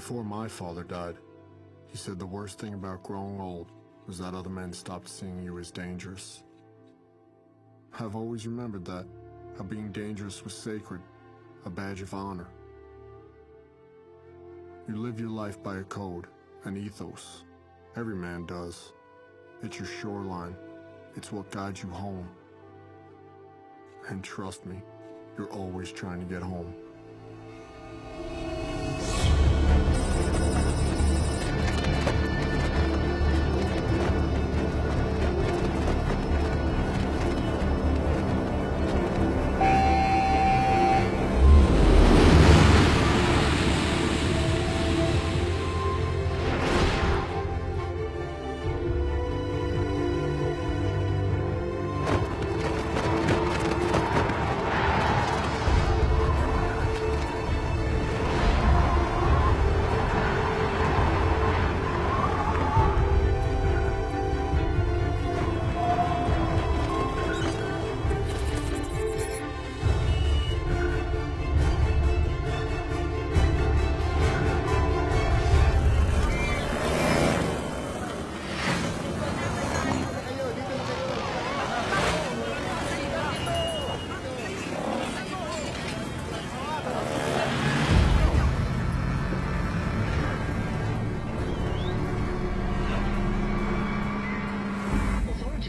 Before my father died, he said the worst thing about growing old was that other men stopped seeing you as dangerous. I've always remembered that, how being dangerous was sacred, a badge of honor. You live your life by a code, an ethos. Every man does. It's your shoreline. It's what guides you home. And trust me, you're always trying to get home.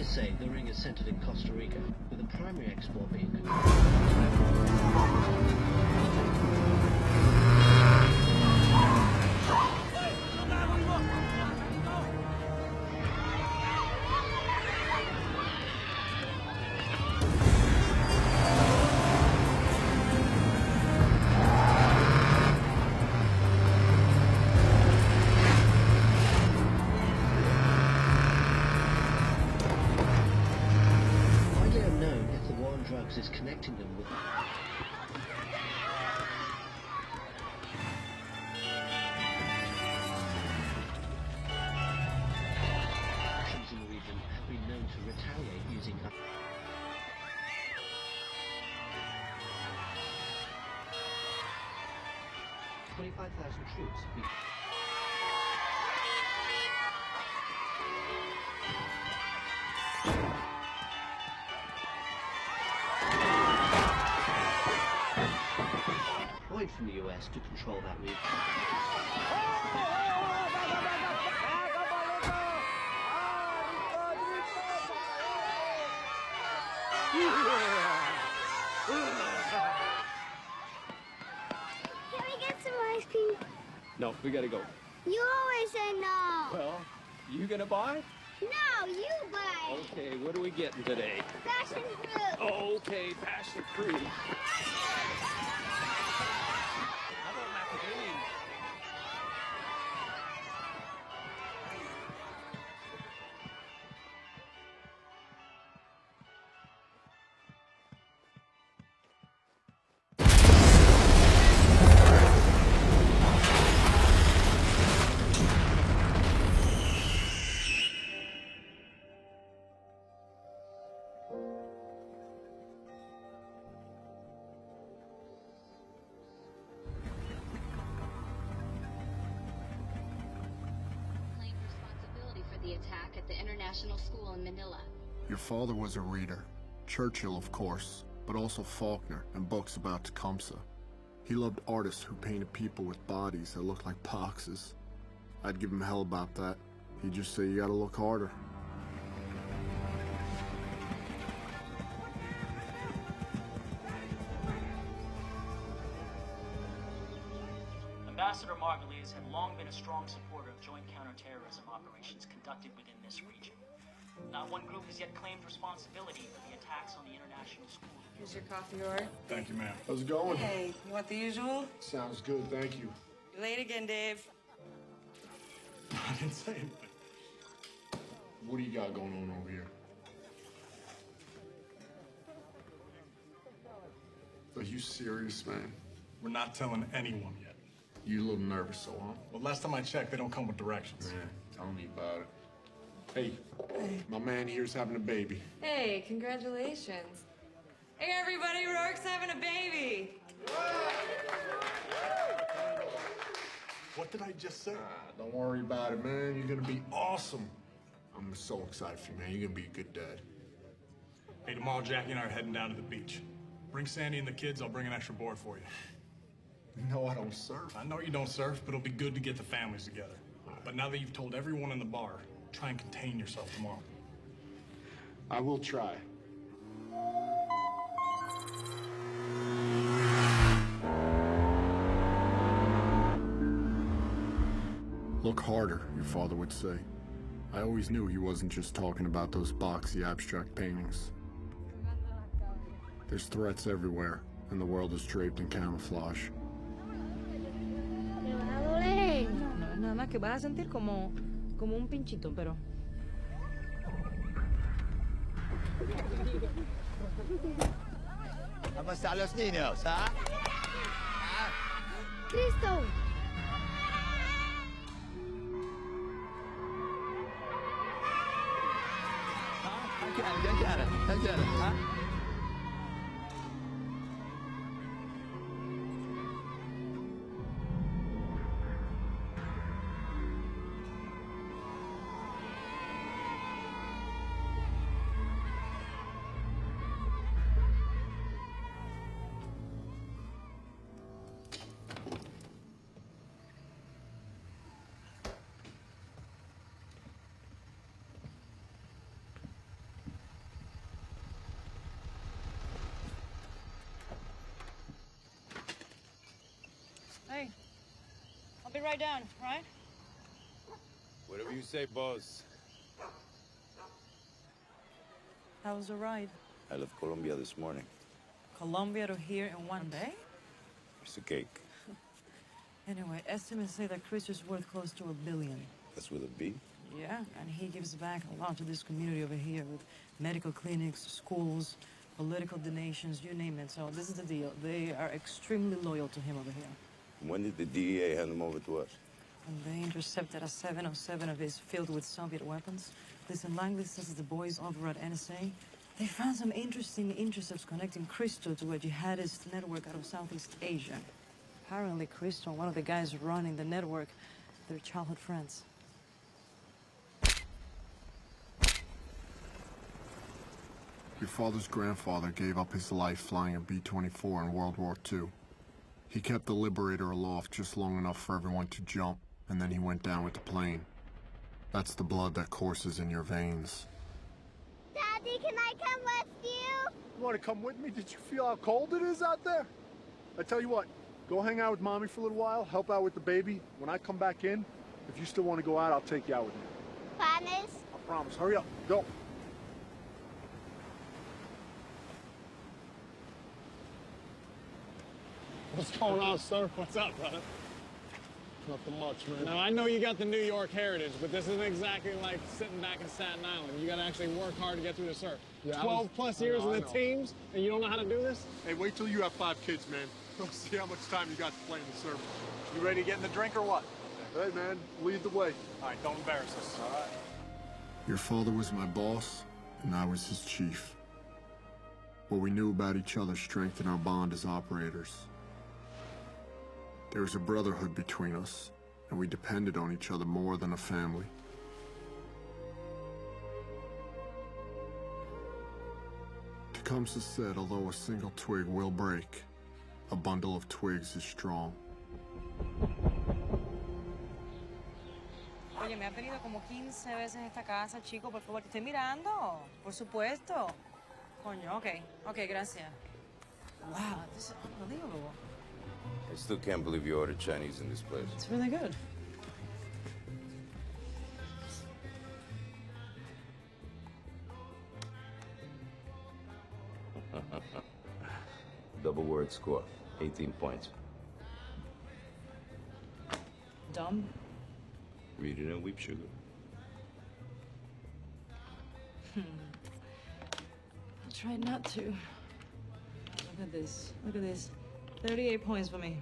Say the ring is centered in Costa Rica, with the primary export being drugs is connecting them with actions in the region have been known to retaliate using 25,000 troops have been from the US to control that region. Can we get some ice cream? No, we gotta go. You always say no. Well, you gonna buy? No, you buy. Okay, what are we getting today? Passion fruit. Oh, okay, passion fruit. The attack at the international school in Manila. Your father was a reader. Churchill, of course, but also Faulkner and books about Tecumseh. He loved artists who painted people with bodies that looked like boxes. I'd give him hell about that. He'd just say you gotta look harder. Ambassador Margulies had long been a strong supporter of joint counterterrorism operations conducted within this region. Not one group has yet claimed responsibility for the attacks on the international school. Here's your coffee order. Thank you, ma'am. How's it going? Hey, you want the usual? Sounds good, thank you. You're late again, Dave. I didn't say anything. What do you got going on over here? Are you serious, man? We're not telling anyone yet. You a little nervous, so huh? Well, last time I checked, they don't come with directions. Man, tell me about it. Hey, my man here's having a baby. Hey, congratulations. Hey, everybody, Rourke's having a baby. What did I just say? Don't worry about it, man. You're gonna be awesome. I'm so excited for you, man. You're gonna be a good dad. Hey, tomorrow Jackie and I are heading down to the beach. Bring Sandy and the kids, I'll bring an extra board for you. No, I don't surf. I know you don't surf, but it'll be good to get the families together. But now that you've told everyone in the bar, try and contain yourself tomorrow. I will try. Look harder, your father would say. I always knew he wasn't just talking about those boxy abstract paintings. There's threats everywhere, and the world is draped in camouflage. Me va a doler. No, es nada más que vas a sentir como un pinchito, pero... ¿Cómo están los niños, ah? Cristo. ¿Qué quieres? ¿Ah? Hey, I'll be right down, right? Whatever you say, boss. How was the ride? I left Colombia this morning. Colombia to here in one day? It's a cake. Anyway, estimates say that Chris is worth close to $1 billion. That's with a B? Yeah, and he gives back a lot to this community over here with medical clinics, schools, political donations, you name it. So this is the deal. They are extremely loyal to him over here. When did the DEA hand them over to us? And they intercepted a 707 of his filled with Soviet weapons. Listen, Langley says the boys over at NSA, they found some interesting intercepts connecting Cristo to a jihadist network out of Southeast Asia. Apparently, Cristo and one of the guys running the network, they're childhood friends. Your father's grandfather gave up his life flying a B-24 in World War II. He kept the Liberator aloft just long enough for everyone to jump, and then he went down with the plane. That's the blood that courses in your veins. Daddy, can I come with you? You want to come with me? Did you feel how cold it is out there? I tell you what, go hang out with Mommy for a little while, help out with the baby. When I come back in, if you still want to go out, I'll take you out with me. Promise? I promise. Hurry up. Go. What's going on, sir? What's up, brother? Nothing much, man. Now, I know you got the New York heritage, but this isn't exactly like sitting back in Staten Island. You gotta actually work hard to get through the surf. Yeah, 12 plus years in the teams, and you don't know how to do this? Hey, wait till you have 5 kids, man. We'll see how much time you got to play in the surf. You ready to get in the drink or what? Hey, man, lead the way. All right, don't embarrass us. All right. Your father was my boss, and I was his chief. What we knew about each other strengthened our bond as operators. There was a brotherhood between us, and we depended on each other more than a family. Tecumseh said, although a single twig will break, a bundle of twigs is strong. Oye, me ha pedido como 15 veces esta casa, chico, por favor, te estoy mirando. Por supuesto. Coño, ok, gracias. Wow, this is unbelievable. I still can't believe you ordered Chinese in this place. It's really good. Double word score, 18 points. Dumb. Read it and weep, sugar. I'll try not to. Look at this. Look at this. 38 points for me.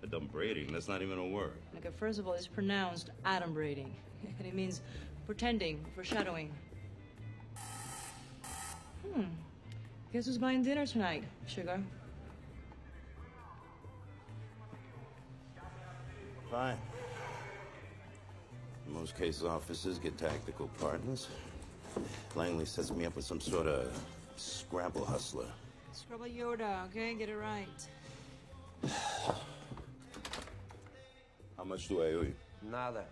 Adumbrating, that's not even a word. Okay, first of all, it's pronounced adumbrating. And it means pretending, foreshadowing. Guess who's buying dinner tonight, sugar? Fine. In most cases, officers get tactical partners. Langley sets me up with some sort of scrabble hustler. Scrabble Yoda, okay? Get it right. How much do I owe you? Nada.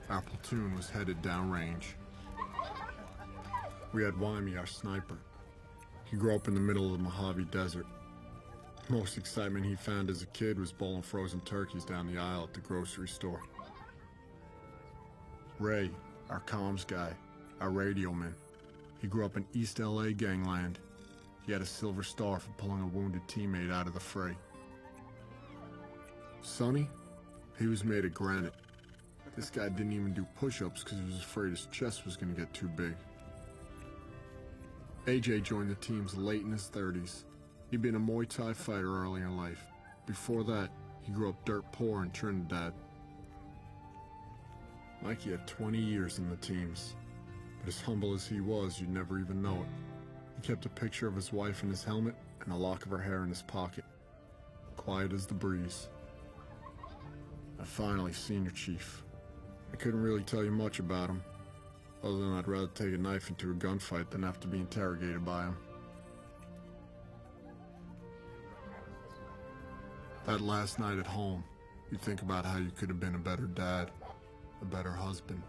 Our platoon was headed downrange. We had Wyme, our sniper. He grew up in the middle of the Mojave Desert. Most excitement he found as a kid was bowling frozen turkeys down the aisle at the grocery store. Ray, our comms guy, our radio man. He grew up in East LA gangland. He had a silver star for pulling a wounded teammate out of the fray. Sonny, he was made of granite. This guy didn't even do push-ups because he was afraid his chest was going to get too big. AJ joined the teams late in his 30s. He'd been a Muay Thai fighter early in life. Before that, he grew up dirt poor in Trinidad. Mikey had 20 years in the teams, but as humble as he was, you'd never even know it. He kept a picture of his wife in his helmet and a lock of her hair in his pocket. Quiet as the breeze. And finally, Senior Chief. I couldn't really tell you much about him, other than I'd rather take a knife into a gunfight than have to be interrogated by him. That last night at home, you think about how you could have been a better dad, a better husband.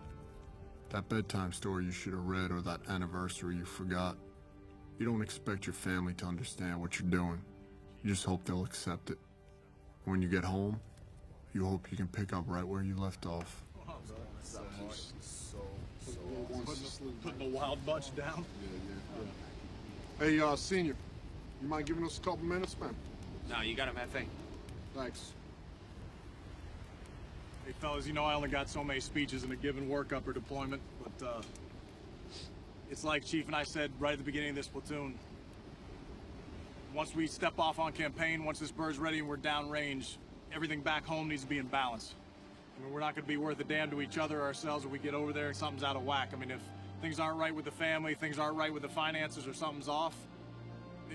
That bedtime story you should have read or that anniversary you forgot. You don't expect your family to understand what you're doing. You just hope they'll accept it. When you get home, you hope you can pick up right where you left off. Putting the wild bunch down? Hey, Senior, you mind giving us a couple minutes, man? No, you got him, Hefe. Thanks. Hey, fellas, you know I only got so many speeches in a given workup or deployment, but, it's like Chief and I said right at the beginning of this platoon. Once we step off on campaign, once this bird's ready and we're downrange, everything back home needs to be in balance. I mean, we're not going to be worth a damn to each other or ourselves if we get over there and something's out of whack. I mean, if things aren't right with the family, things aren't right with the finances, or something's off,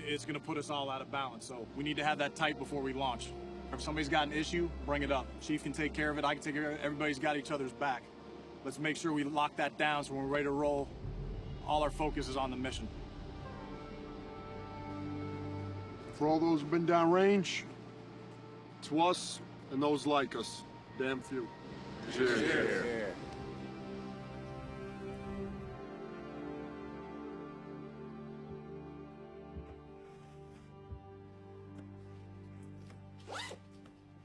it's going to put us all out of balance. So we need to have that tight before we launch. If somebody's got an issue, bring it up. Chief can take care of it. I can take care of it. Everybody's got each other's back. Let's make sure we lock that down so when we're ready to roll, all our focus is on the mission. For all those who've been downrange, to us and those like us, damn few. Cheers. Cheers.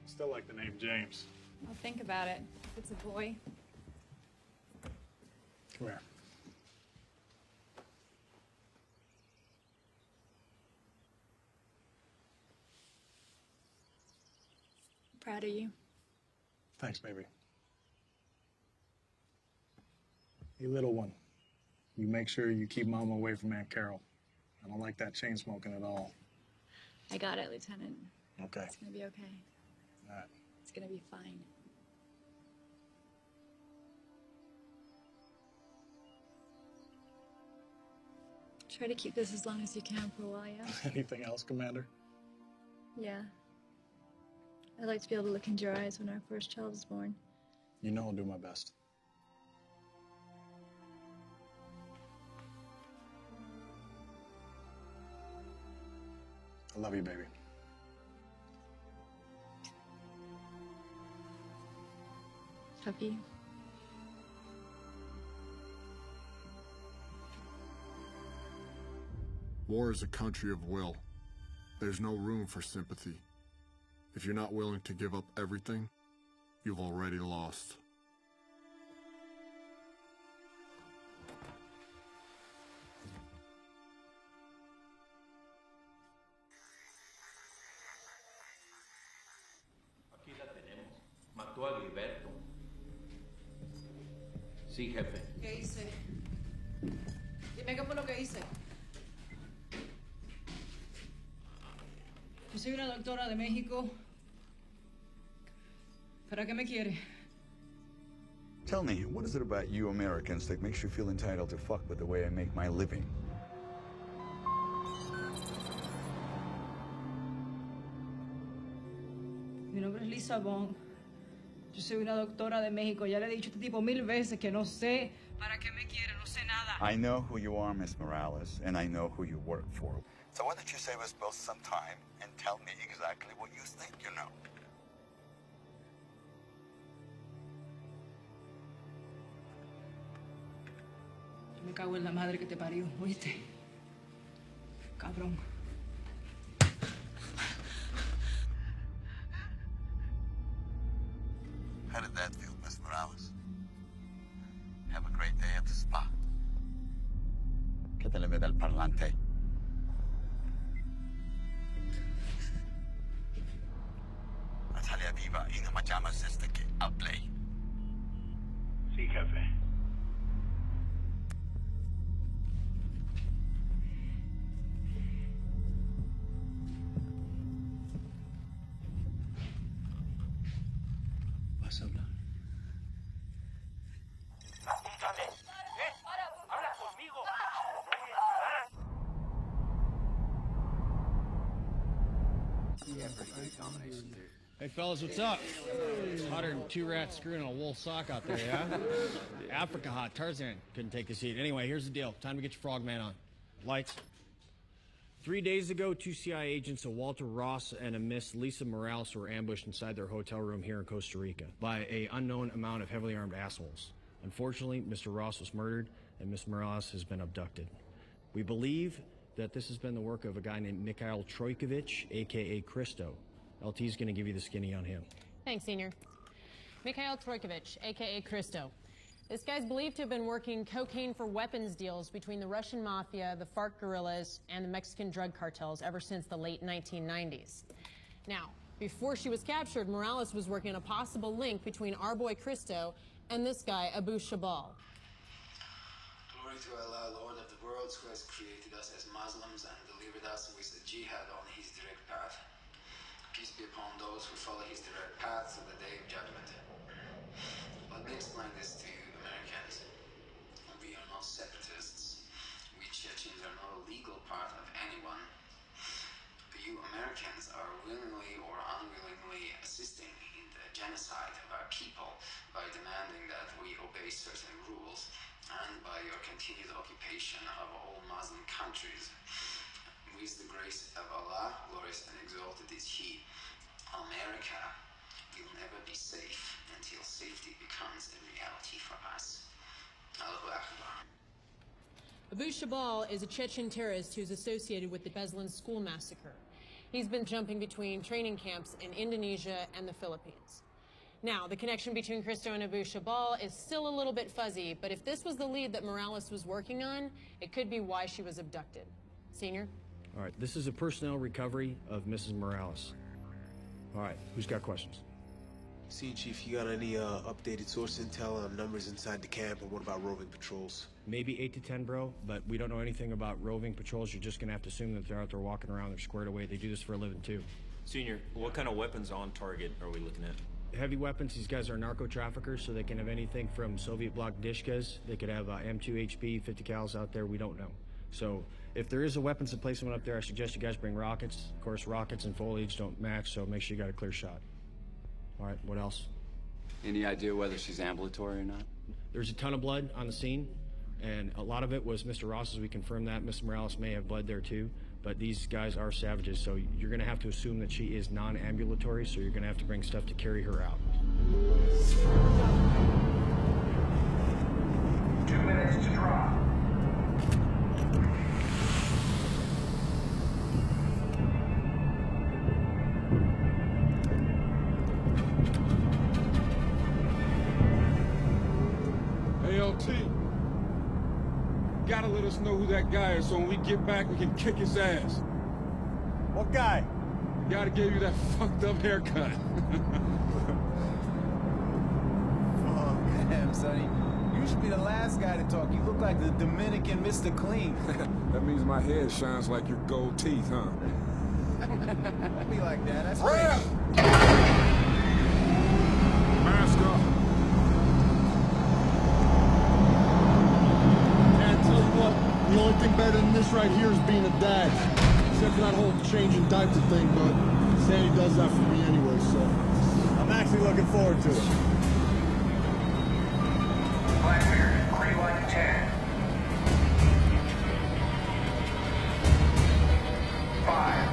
Still like the name James. I'll think about it. If it's a boy. Come here. Proud of you. Thanks, baby. Hey, little one, you make sure you keep Mama away from Aunt Carol. I don't like that chain smoking at all. I got it, Lieutenant. Okay. It's gonna be okay. All right. It's gonna be fine. Try to keep this as long as you can for a while, yeah? Anything else, Commander? Yeah. I'd like to be able to look into your eyes when our first child is born. You know I'll do my best. I love you, baby. Love you. War is a country of will. There's no room for sympathy. If you're not willing to give up everything, you've already lost. Aquí la tenemos. Mató a Gilberto. Sí, jefe. ¿Qué hice? Dime qué fue lo que hice. Yo soy una doctora de México. ¿Para qué me quiere? Tell me, what is it about you Americans that makes you feel entitled to fuck with the way I make my living? Mi nombre es Lisa Bond. Yo soy una doctora de México. Ya le he dicho a este tipo 1000 veces que no sé para qué me quiere, no sé nada. I know who you are, Miss Morales, and I know who you work for. So why don't you save us both some time and tell me exactly what you think you know? Me cago en la madre que te parió, ¿oíste? Cabrón. How did that feel, Miss Morales? Have a great day at the spa. ¿Qué te le ve del parlante? Natalia viva y no me llamas desde que hablé. Sí, jefe. Vas a hablar. Apúntame. Habla conmigo. Hey fellas, what's up? It's hotter than 2 rats screwing in a wool sock out there, yeah? Africa hot. Tarzan couldn't take this heat. Anyway, here's the deal. Time to get your frogman on. Lights. 3 days ago, 2 CIA agents, a Walter Ross and a Miss Lisa Morales, were ambushed inside their hotel room here in Costa Rica by an unknown amount of heavily armed assholes. Unfortunately, Mr. Ross was murdered and Miss Morales has been abducted. We believe that this has been the work of a guy named Mikhail Trojkovic, aka Christo. LT's gonna give you the skinny on him. Thanks, Senior. Mikhail Trojkovic, a.k.a. Christo. This guy's believed to have been working cocaine for weapons deals between the Russian mafia, the FARC guerrillas, and the Mexican drug cartels ever since the late 1990s. Now, before she was captured, Morales was working on a possible link between our boy Christo and this guy, Abu Shabal. Glory to Allah, Lord of the worlds, who has created us as Muslims and delivered us with the jihad on his direct path. Peace be upon those who follow his direct path to the day of judgment. Let me explain this to you, Americans. We are not separatists. We Chechens are not a legal part of anyone. You Americans are willingly or unwillingly assisting in the genocide of our people by demanding that we obey certain rules and by your continued occupation of all Muslim countries. With the grace of Allah, glorious and exalted is He, America will never be safe until safety becomes a reality for us. Allahu Akbar. Abu Shabal is a Chechen terrorist who's associated with the Beslan school massacre. He's been jumping between training camps in Indonesia and the Philippines. Now, the connection between Christo and Abu Shabal is still a little bit fuzzy, but if this was the lead that Morales was working on, it could be why she was abducted. Senior? All right, this is a personnel recovery of Mrs. Morales. All right, who's got questions? See, Chief, you got any updated source intel on numbers inside the camp, and what about roving patrols? Maybe 8 to 10, bro, but we don't know anything about roving patrols. You're just gonna have to assume that they're out there walking around, they're squared away. They do this for a living, too. Senior, what kind of weapons on target are we looking at? Heavy weapons. These guys are narco traffickers, so they can have anything from Soviet bloc dishkas. They could have M2 HP, 50 cals out there. We don't know. So if there is a weapons emplacement up there, I suggest you guys bring rockets. Of course, rockets and foliage don't match, so make sure you got a clear shot. All right, what else? Any idea whether she's ambulatory or not? There's a ton of blood on the scene, and a lot of it was Mr. Ross's. We confirmed that. Miss Morales may have blood there too, but these guys are savages, so you're gonna have to assume that she is non-ambulatory, so you're gonna have to bring stuff to carry her out. 2 minutes to drop. T. Gotta let us know who that guy is so when we get back, we can kick his ass. What guy? The guy that gave you that fucked up haircut. Oh, damn, Sonny. You should be the last guy to talk. You look like the Dominican Mr. Clean. That means my head shines like your gold teeth, huh? Don't be like that. That's great. Mask up. And tell you what, the only thing better than this right here is being a dad. Except for that whole changing diaper thing, but Sandy does that for me anyway, so. I'm actually looking forward to it. Blackbeard, green light 10. 5.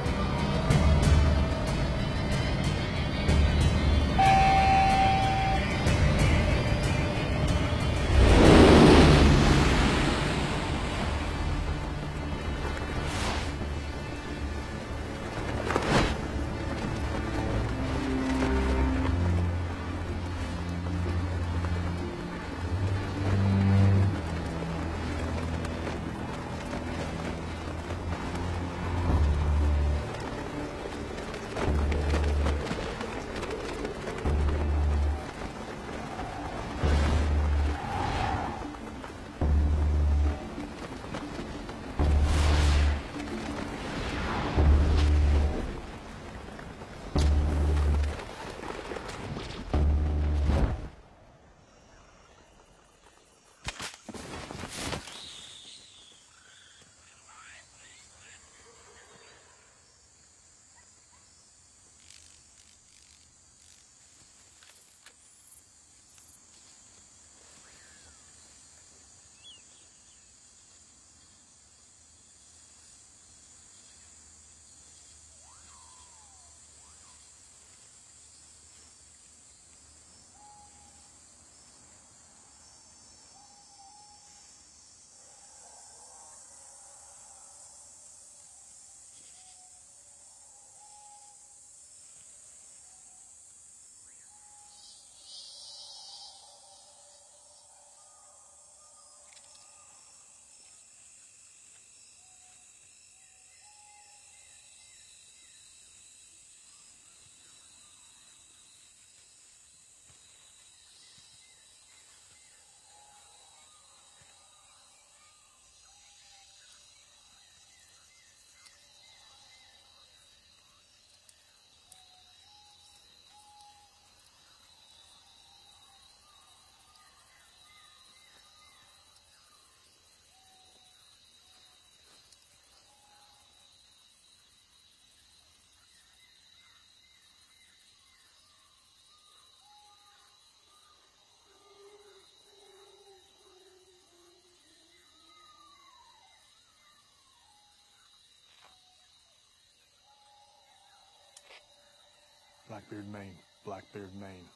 Blackbeard, Maine. Blackbeard, Maine.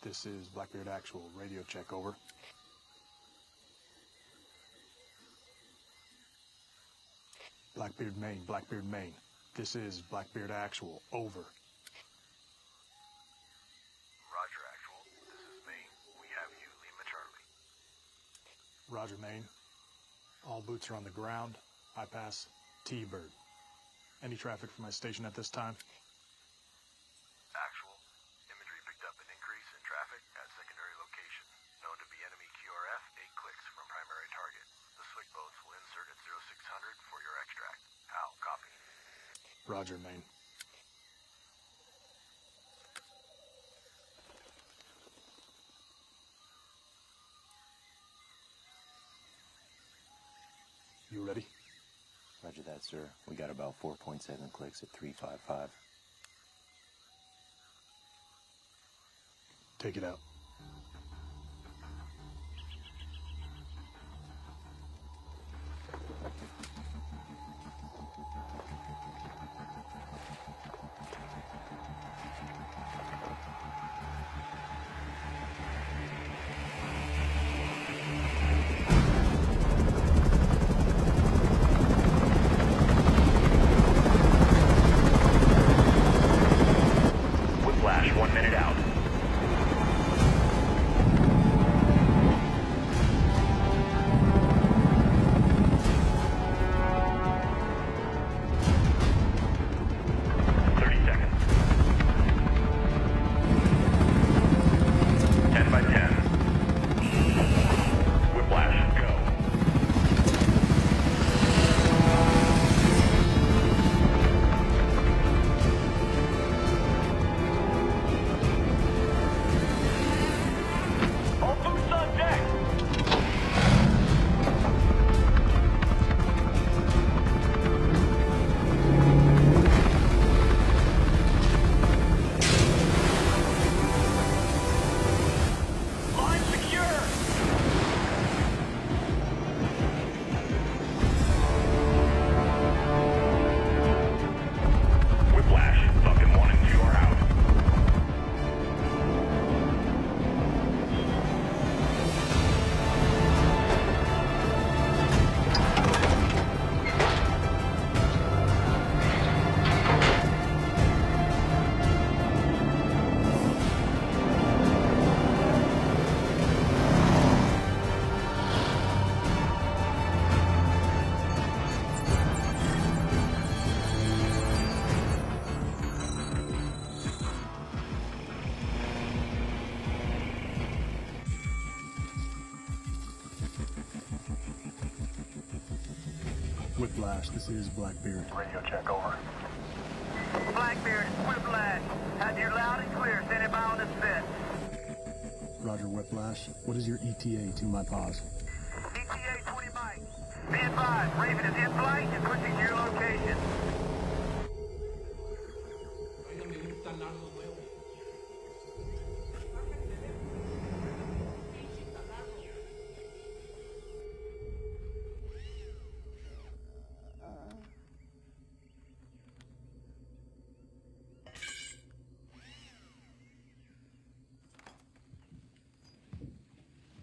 This is Blackbeard Actual. Radio check, over. Blackbeard, Maine. Blackbeard, Maine. This is Blackbeard Actual. Over. Roger, Actual. This is Maine. We have you, Lima Charlie. Roger, Maine. All boots are on the ground. I pass T-Bird. Any traffic from my station at this time? Actual. Imagery picked up an increase in traffic at secondary location. Known to be enemy QRF, 8 clicks from primary target. The SWIC boats will insert at 0600 for your extract. Al, copy. Roger, Maine. You ready? Roger that, sir. We got about 4.7 clicks at 355. Take it out. Whiplash, 1 minute out. Whiplash, this is Blackbeard. Radio check, over. Blackbeard, Whiplash. Have you loud and clear. Standing by on this fit. Roger, Whiplash. What is your ETA to my pause? ETA 20 mics. Be advised, Raven is in flight and pushing to your location.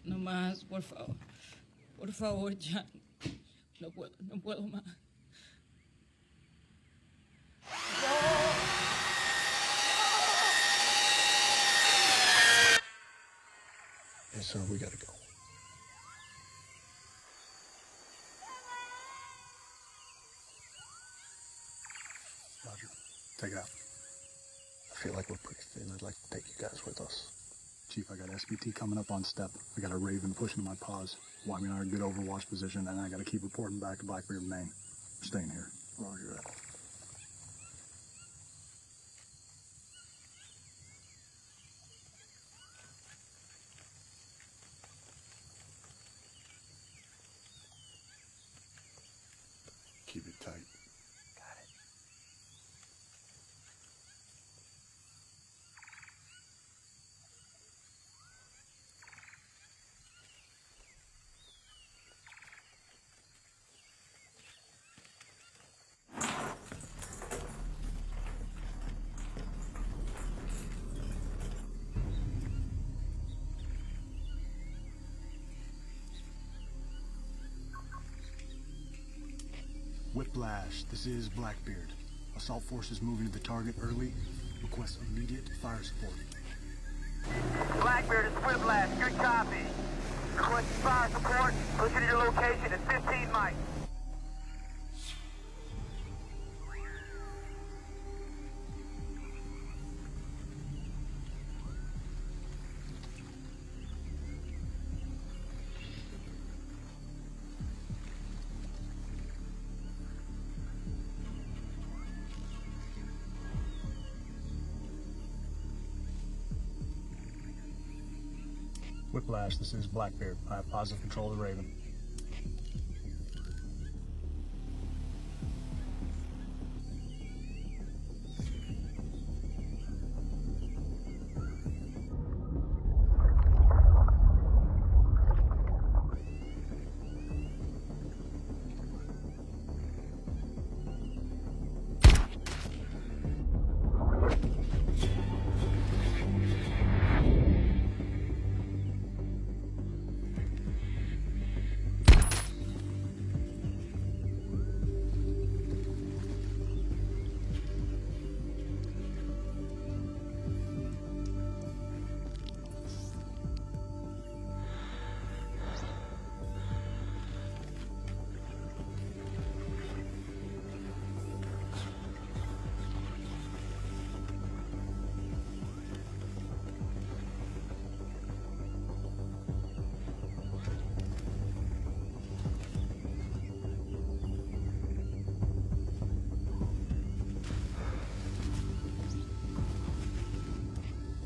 No más, por favor. Por favor, ya. No puedo más. Yes, sir, we gotta go. Roger, take it out. I feel like we're pretty thin. I'd like to take you guys with us. Chief, I got SBT coming up on step. I got a Raven pushing my paws. Wyman and I are in good overwatch position, and I got to keep reporting back to Blackbeard, Maine. We're staying here. Roger that. Keep it tight. Whiplash, this is Blackbeard. Assault forces moving to the target early. Request immediate fire support. Blackbeard is Whiplash. Good copy. Request fire support. Pushing to your location at 15 mics. Whiplash, this is Blackbeard. I have positive control of the Raven.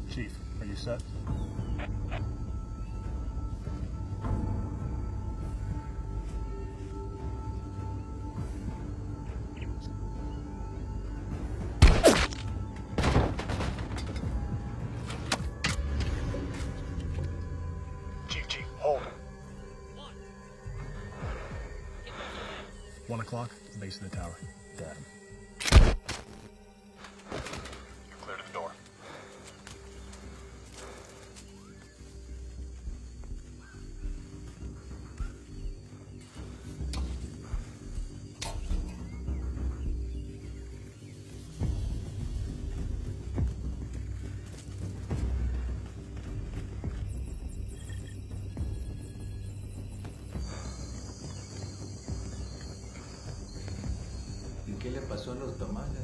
Chief, are you set? Chief, hold. 1 o'clock, base of the tower. Got him. You're clear to the door. ¿Qué le pasó a los tamales?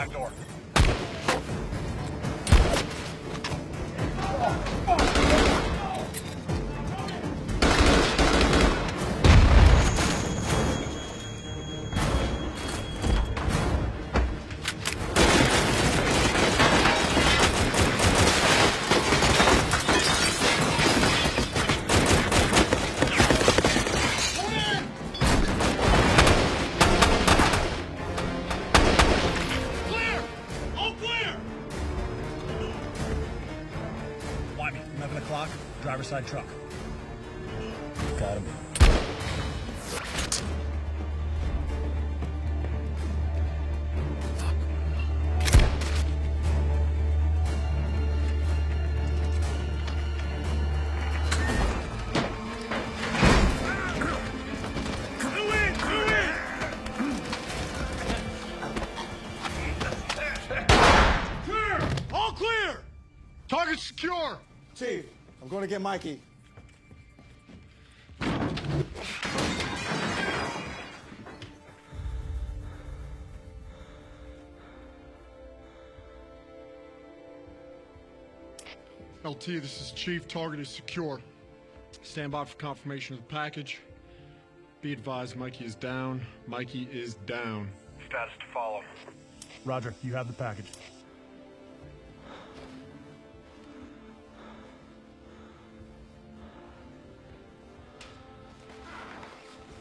back door. Clear! All clear! 11 o'clock, driver's side truck. Got him. Clear! All clear! Target secure! Chief, I'm going to get Mikey. LT, this is Chief. Target is secure. Stand by for confirmation of the package. Be advised, Mikey is down. Mikey is down. Status to follow. Roger, you have the package.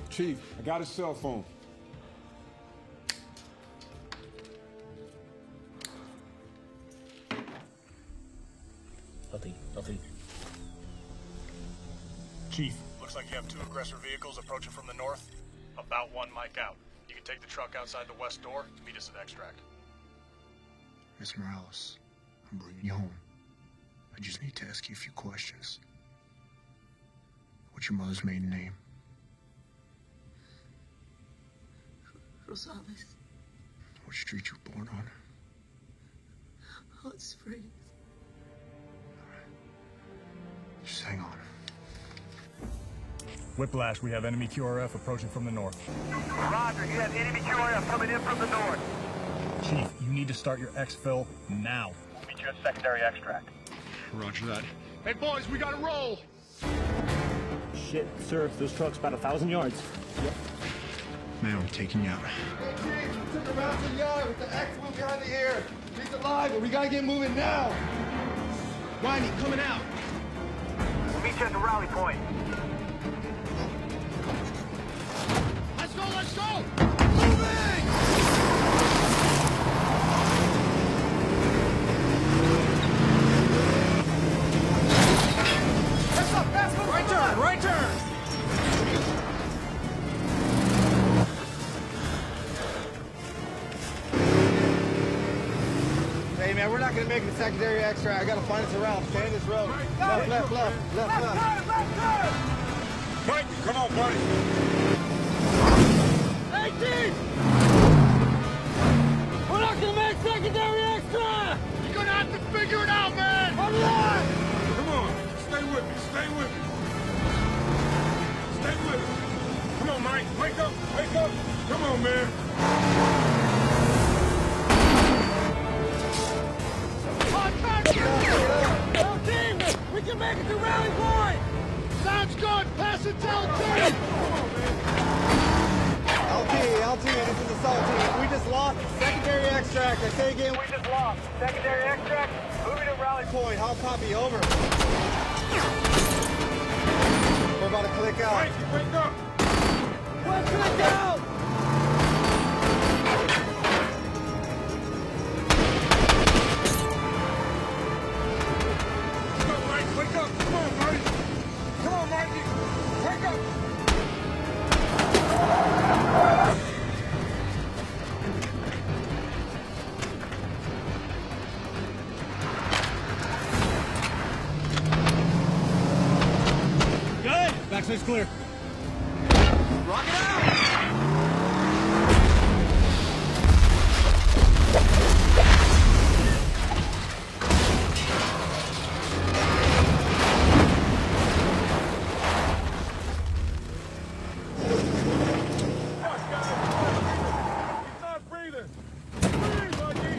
Chief, I got his cell phone. Nothing. Chief, looks like you have 2 aggressor vehicles approaching from the north. About 1 mic out. You can take the truck outside the west door. Meet us at extract. Miss Morales, I'm bringing you home. I just need to ask you a few questions. What's your mother's maiden name? Rosales. What street you were born on? Hot Springs. Just hang on. Whiplash, we have enemy QRF approaching from the north. Roger, you have enemy QRF coming in from the north. Chief, you need to start your exfil now. We'll meet you at secondary extract. Roger that. Hey, boys, we gotta roll! Shit, sir, those trucks about 1,000 yards. Yep. Man, I'm taking you out. Hey, Chief, took him out to the yard with the X-wheel behind the ear. He's alive, but we gotta get moving now. Winey, coming out. We'll meet you at the rally point. Let's go, let's go! Moving! That's up, fast move! Right turn, right turn! Hey, man, we're not gonna make it to secondary extract. I gotta find us around. Stay in this road. Left. Mike, come on, buddy. Hey, Chief! We're not gonna make secondary extra! You're gonna have to figure it out, man! Hurry on! Come on, stay with me. Stay with me. Come on, Mike, wake up. Come on, man. We can make it to rally point! Sounds good! Pass it to LT! LT, this is Assault Team. We just lost secondary extract. I say again, We just lost. Secondary extract, moving to rally point. How copy? Over. We're about to click out. Mike, wake up. We're click out! Wake up! Come on, buddy! Come on, Mikey! Wake up! Good! Backside's clear. Rock it out! He's not breathing! Breathe, Mikey!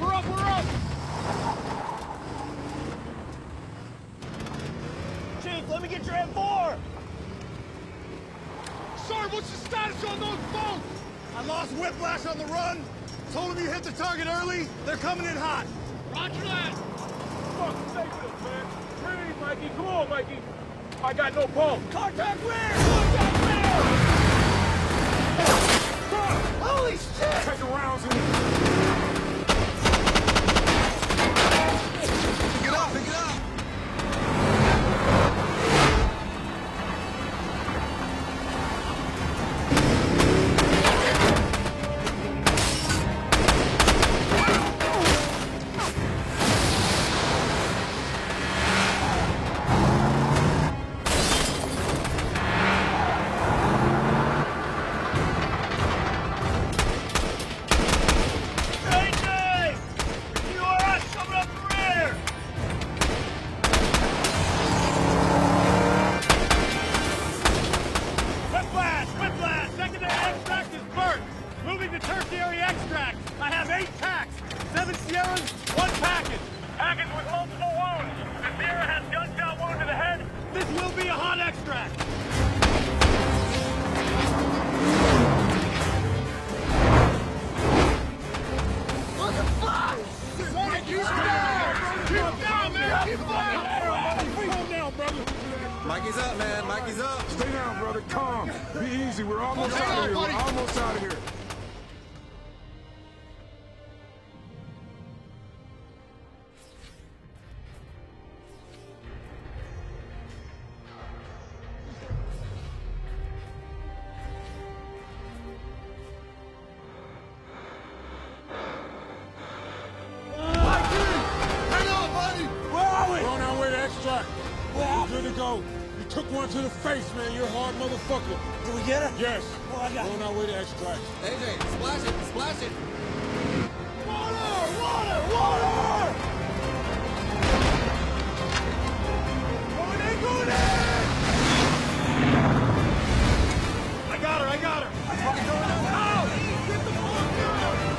What's the status on those boats? I lost Whiplash on the run. Told him you hit the target early. They're coming in hot. Roger that. Fuck, stay with us, man. Breathe, Mikey. Come on, Mikey. I got no pulse. Contact rear! Contact rear! Holy shit! Take the rounds in. Pick it up, pick it up! Mikey's up, man. Mikey's up. Stay down, brother. Calm. Be easy. We're almost out of here. We're almost out of here. Good to go. You took one to the face, man. You're a hard motherfucker. Did we get her? Yes. Oh, I got We're on our way to extract. AJ, splash it, splash it. Water! Water! Water! Going in, going in! I got her, I got her. I'm fucking going out. Out! Get the fuck down!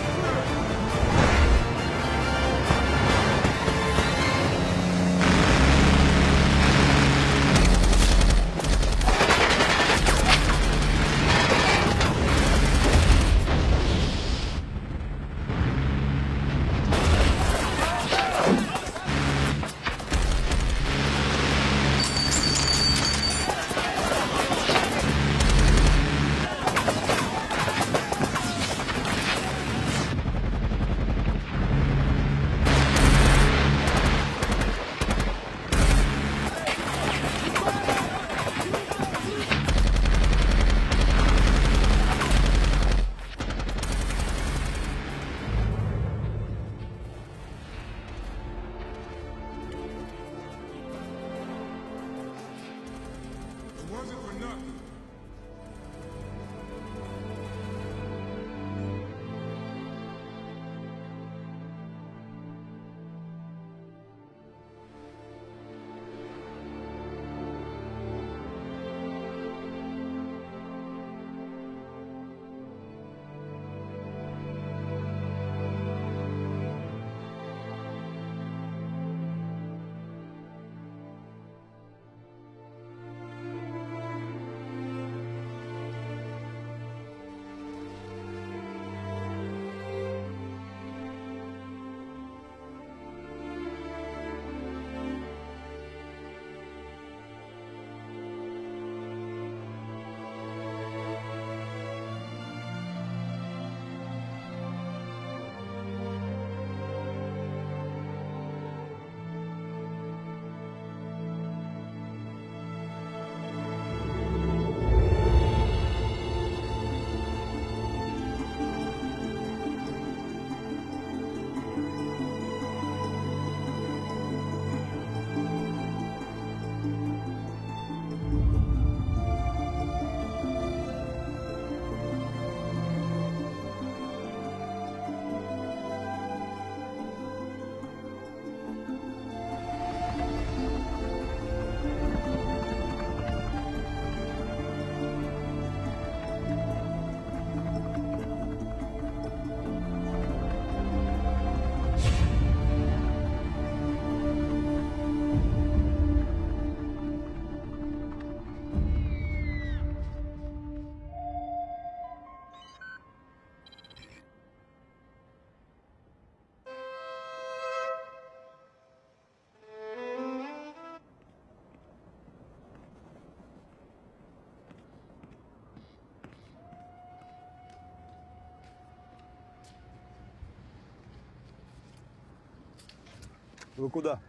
Вы куда?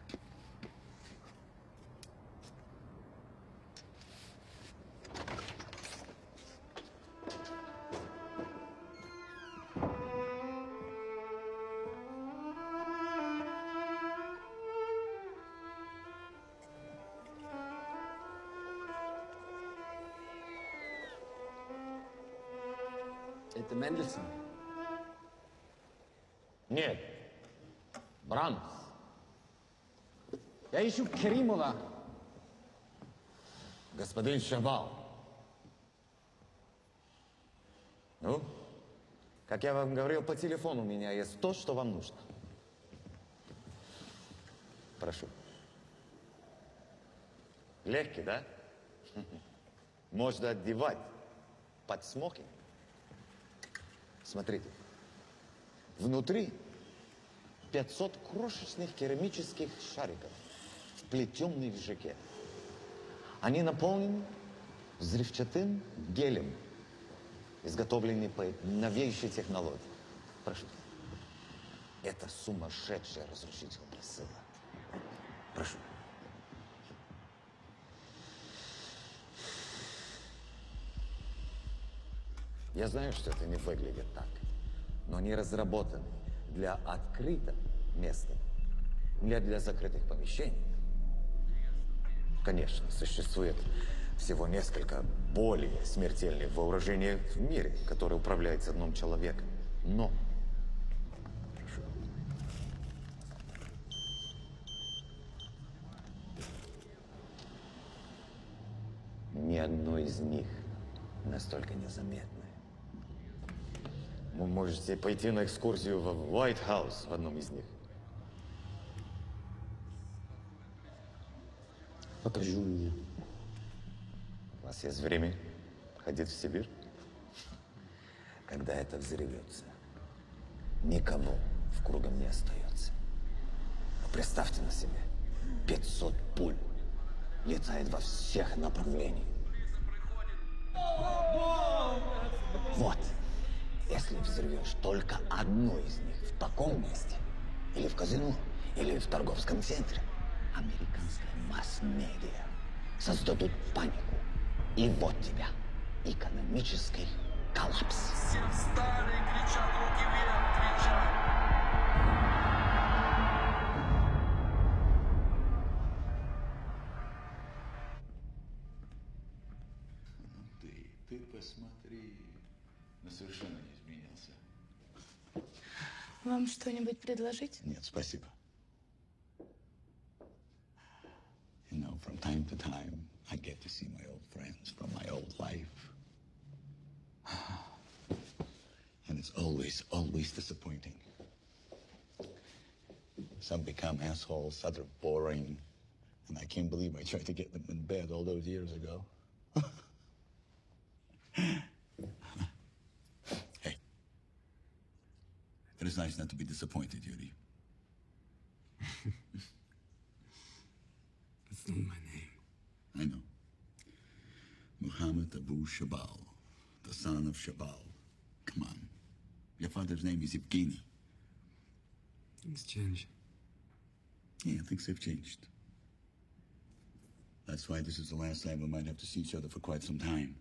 Это Мендельсон? Нет. Брамс. Я ищу Керимова. Господин Шабал. Ну, как я вам говорил по телефону, у меня есть то, что вам нужно. Прошу. Легкий, да? Можно одевать под смокинг. Смотрите. Внутри 500 крошечных керамических шариков, сплетенных в жике. Они наполнены взрывчатым гелем, изготовленный по новейшей технологии. Прошу. Это сумасшедшая разрушительная сила. Прошу. Я знаю, что это не выглядит так, но они разработаны для открытого места, не для закрытых помещений. Конечно, существует всего несколько более смертельных вооружений в мире, которые управляются одним человеком. Но прошу. Ни одно из них настолько незаметное. Вы можете пойти на экскурсию в White House в одном из них. Покажи мне. У вас есть время ходить в Сибирь? Когда это взорвется, никого в кругом не остается. Представьте на себе, 500 пуль летает во всех направлениях. Вот. Если взорвешь только одну из них в таком месте, или в казино, или в торговском центре, американская масс-медиа создадут панику. И вот тебя. Экономический коллапс. Все встали, кричат, руки вверх, кричат. Ты посмотри. Но совершенно не изменился. Вам что-нибудь предложить? Нет, спасибо. You know, from time to time, I get to see my old friends from my old life. And it's always disappointing. Some become assholes, others boring. And I can't believe I tried to get them in bed all those years ago. Hey. It is nice not to be disappointed, Yuri. That's not my name. I know. Muhammad Abu Shabal, the son of Shabal. Come on. Your father's name is Evgeny. Things change. Yeah, things have changed. That's why this is the last time we might have to see each other for quite some time.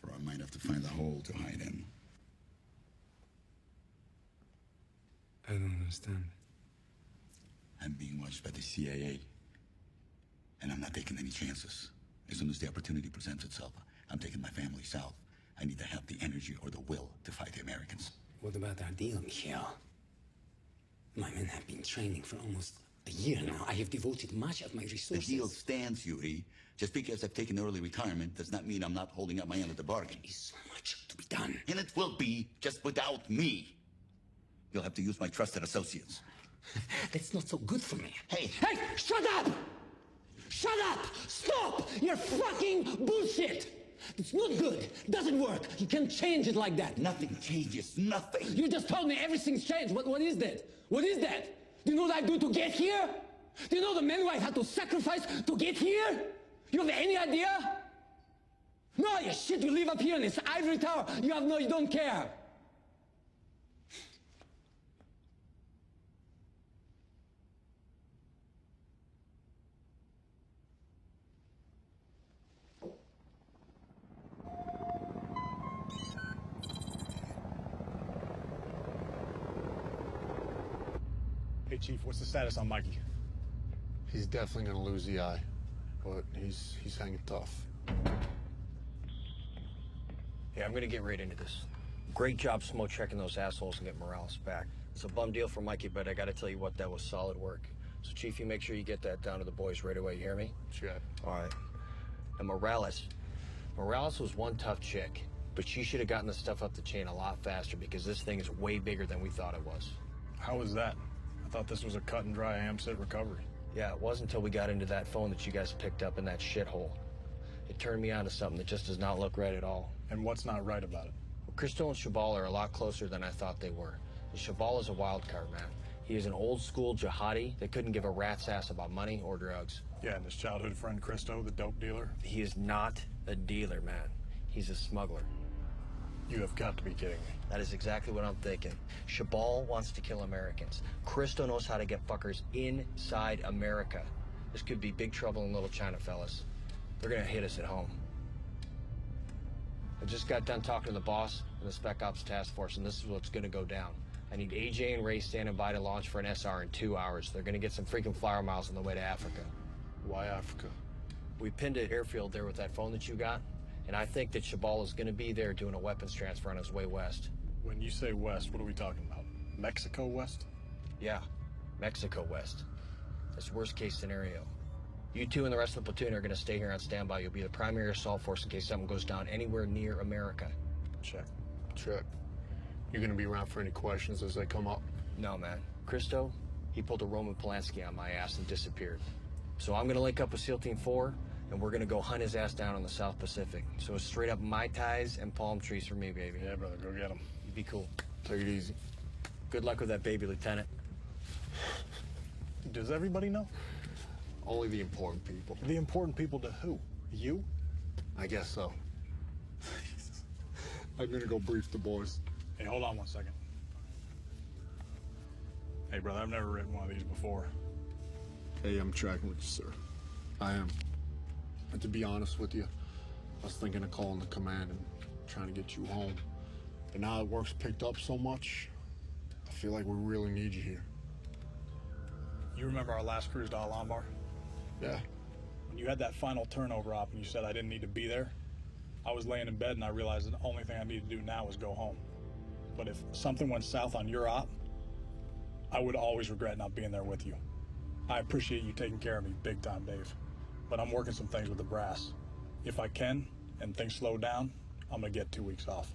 Or I might have to find a hole to hide in. I don't understand. I'm being watched by the CIA. And I'm not taking any chances. As soon as the opportunity presents itself, I'm taking my family south. I need to have the energy or the will to fight the Americans. What about our deal, Mikhail? My men have been training for almost a year now. I have devoted much of my resources. The deal stands, Yuri. Just because I've taken early retirement does not mean I'm not holding up my end of the bargain. There is so much to be done. And it will be, just without me. You'll have to use my trusted associates. That's not so good for me. Hey! Hey! Shut up! Shut up! Stop! You're fucking bullshit! It's not good. Doesn't work. You can't change it like that. Nothing changes. Nothing. You just told me everything's changed. What is that? What is that? Do you know what I do to get here? Do you know the men who I had to sacrifice to get here? You have any idea? No, you shit. You live up here in this ivory tower. You don't care. Chief, what's the status on Mikey? He's definitely gonna lose the eye, but he's hanging tough. Yeah, I'm gonna get right into this. Great job smoke checking those assholes and get Morales back. It's a bum deal for Mikey, but I gotta tell you what, that was solid work. So Chief, you make sure you get that down to the boys right away, you hear me? Sure. All right. And Morales was one tough chick, but she should have gotten the stuff up the chain a lot faster because this thing is way bigger than we thought it was. How was that? I thought this was a cut and dry AMSIT recovery. Yeah, it wasn't until we got into that phone that you guys picked up in that shithole. It turned me on to something that just does not look right at all. And what's not right about it? Well, Cristo and Chabal are a lot closer than I thought they were. And Chabal is a wild card, man. He is an old-school jihadi that couldn't give a rat's ass about money or drugs. Yeah, and his childhood friend Cristo, the dope dealer? He is not a dealer, man. He's a smuggler. You have got to be kidding me. That is exactly what I'm thinking. Chabal wants to kill Americans. Cristo knows how to get fuckers inside America. This could be big trouble in Little China, fellas. They're gonna hit us at home. I just got done talking to the boss and the Spec Ops Task Force, and this is what's gonna go down. I need AJ and Ray standing by to launch for an SR in 2 hours. They're gonna get some freaking flower miles on the way to Africa. Why Africa? We pinned an airfield there with that phone that you got, and I think that Chabal is gonna be there doing a weapons transfer on his way west. When you say west, what are we talking about? Mexico west? Yeah, Mexico west. That's worst case scenario. You two and the rest of the platoon are gonna stay here on standby. You'll be the primary assault force in case something goes down anywhere near America. Check. Check. You're gonna be around for any questions as they come up? No, man. Cristo, he pulled a Roman Polanski on my ass and disappeared. So I'm gonna link up with SEAL Team 4, and we're gonna go hunt his ass down in the South Pacific. So it's straight up Mai Tais and palm trees for me, baby. Yeah, brother, go get him. You be cool. Take it easy. Good luck with that baby, Lieutenant. Does everybody know? Only the important people. The important people to who? You? I guess so. I'm gonna go brief the boys. Hey, hold on 1 second. Hey, brother, I've never written one of these before. Hey, I'm tracking with you, sir. I am. And to be honest with you, I was thinking of calling the command and trying to get you home. But now that work's picked up so much, I feel like we really need you here. You remember our last cruise to Al-Anbar? Yeah. When you had that final turnover op and you said I didn't need to be there, I was laying in bed and I realized that the only thing I needed to do now was go home. But if something went south on your op, I would always regret not being there with you. I appreciate you taking care of me big time, Dave. But I'm working some things with the brass. If I can, and things slow down, I'm gonna get 2 weeks off.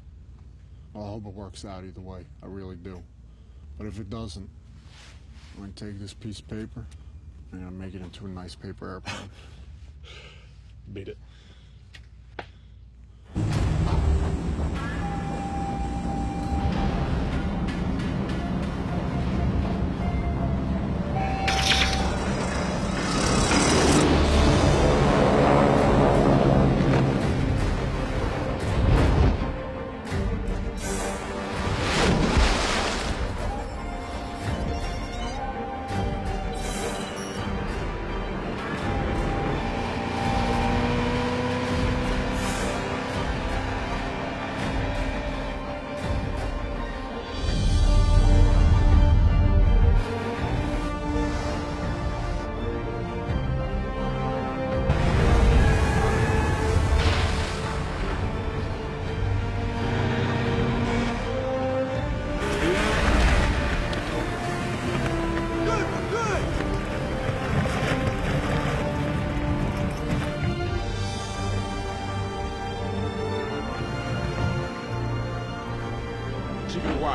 Well, I hope it works out either way. I really do. But if it doesn't, I'm gonna take this piece of paper and I'm gonna make it into a nice paper airplane. Beat it.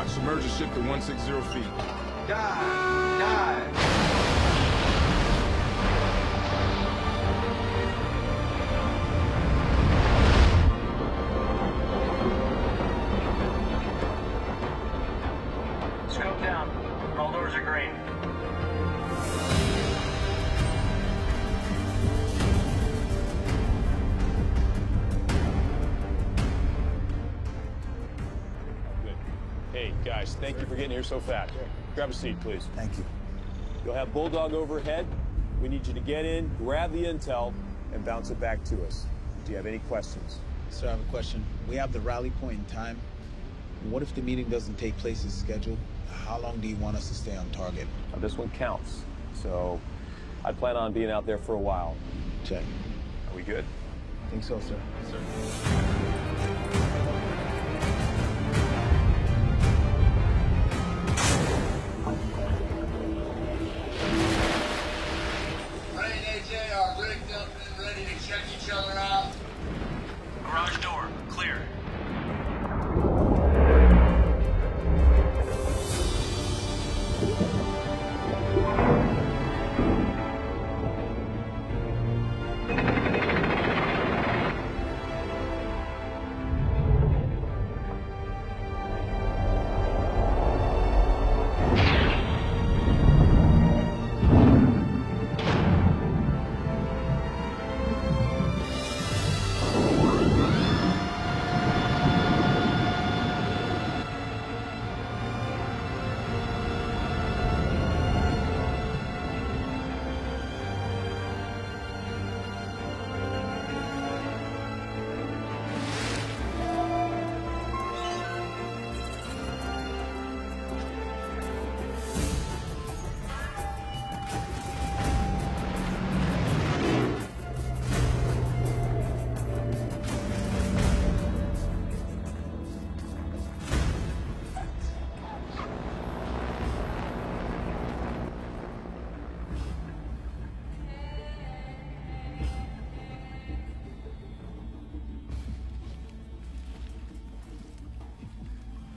Submerge the ship to 160 feet. Dive! Scope down. All doors are green. Hey, guys, thank you for getting here so fast. Grab a seat, please. Thank you. You'll have Bulldog overhead. We need you to get in, grab the intel, and bounce it back to us. Do you have any questions? Sir, I have a question. We have the rally point in time. What if the meeting doesn't take place as scheduled? How long do you want us to stay on target? This one counts, so I plan on being out there for a while. Check. Are we good? I think so, sir. Yes, sir. Ray and AJ are rigged up and ready to check each other out. Garage door, clear.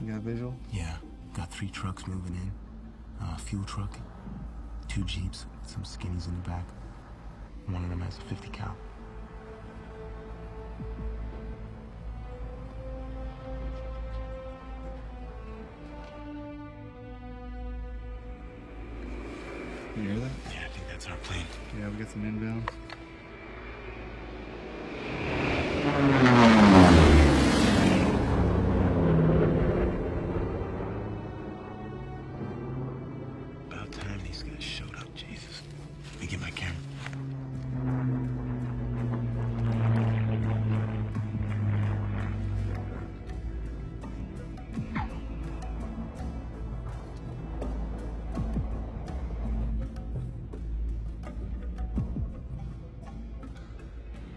You got a visual? Yeah, got 3 trucks moving in. A fuel truck, 2 Jeeps, some skinnies in the back. One of them has a 50 cal. You hear that? Yeah, I think that's our plane. Yeah, we got some inbound. About time these guys showed up, Jesus. Let me get my camera.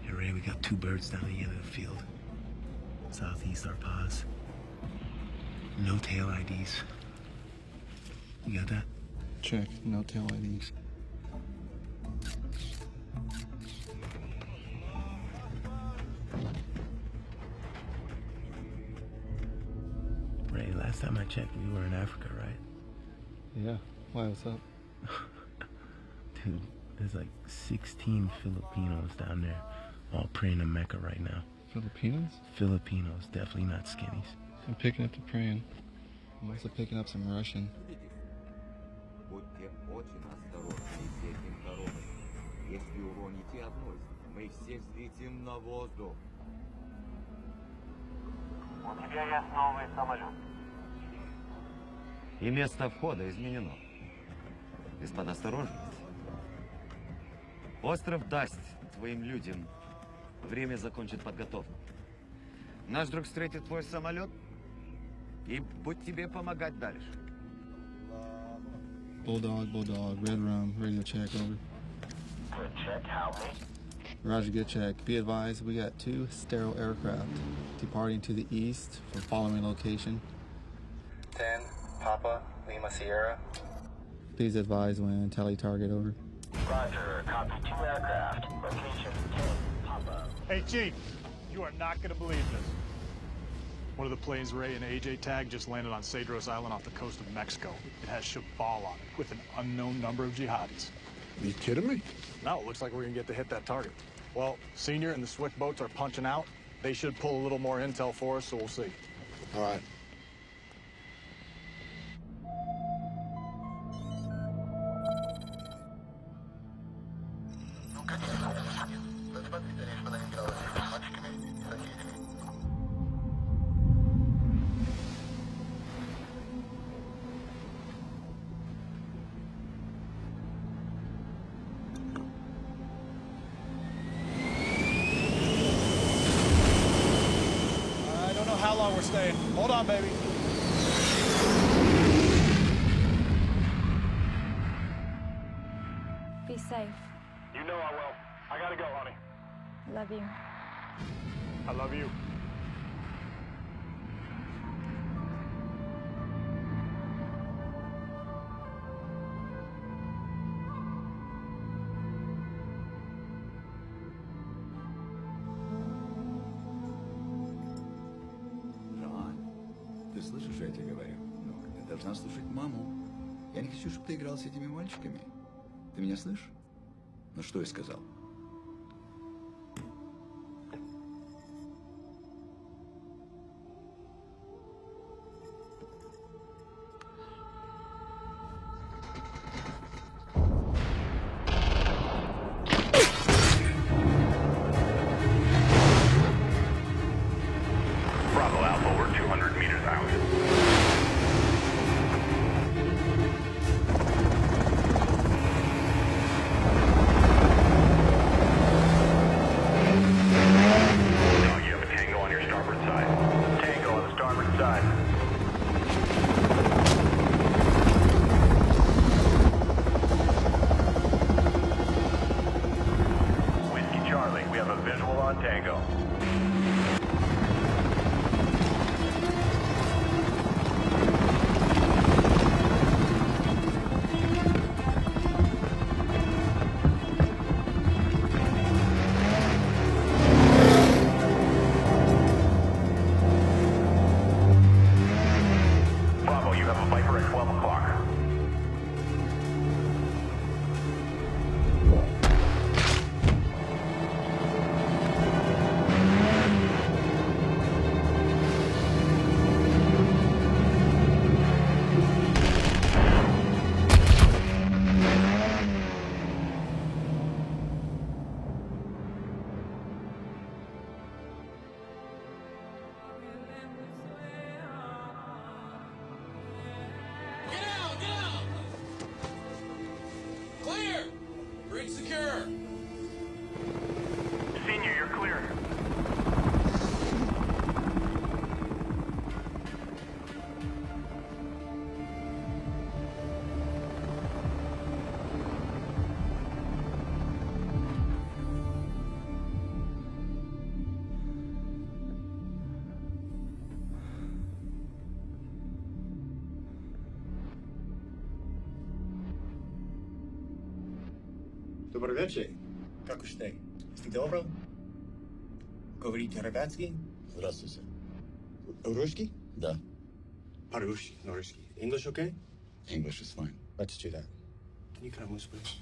Hey, Ray, we got 2 birds down the end of the field. Southeast our pause. No tail IDs. You got that? Check. No tail IDs. Ray, last time I checked, we were in Africa, right? Yeah. Why? What's up? Dude, there's like 16 Filipinos down there, all praying to Mecca right now. Filipinos? Filipinos, definitely not skinnies. I'm picking up the praying. I'm also picking up some Russian. Будьте очень осторожны с этим дорогой. Если уроните одну из них, мы всех взлетим на воздух. У тебя есть новый самолет. И место входа изменено. Господа, осторожность. Остров даст твоим людям время закончить подготовку. Наш друг встретит твой самолет и будет тебе помогать дальше. Bulldog, red room, radio check, over. Good check, how many? Roger, good check. Be advised, we got 2 sterile aircraft departing to the east for following location. 10, Papa, Lima Sierra. Please advise when tally target, over. Roger, copy 2 aircraft. Location 10, Papa. Hey, Chief, you are not going to believe this. One of the planes Ray and AJ tagged just landed on Cedros Island off the coast of Mexico. It has Shabal on it with an unknown number of jihadis. Are you kidding me? Now it looks like we're going to get to hit that target. Well, Senior and the Swift boats are punching out. They should pull a little more intel for us, so we'll see. All right. I don't know how long we're staying. Hold on, baby. love you. I love you. Ты слышишь, что я тебе говорю? Ну, ты должна слушать маму. Я не хочу, чтобы ты играл с этими мальчиками. Ты меня слышишь? Ну, что я сказал? Bravo Alpha, we're 200 meters out. Dog, you have a Tango on your starboard side. Tango on the starboard side. Whiskey Charlie, we have a visual on Tango. Bravo, you have a Viper at 12 o'clock. Get out! Get out! Clear! Bridge secure! Senior, you're clear. Добрый вечер. Как уж ты? Ты добро? Говорите ребятский? Здравствуйте. Русский? Да. По-русски, no русский. English okay? English is fine. Let's do that. Can you cut loose, please?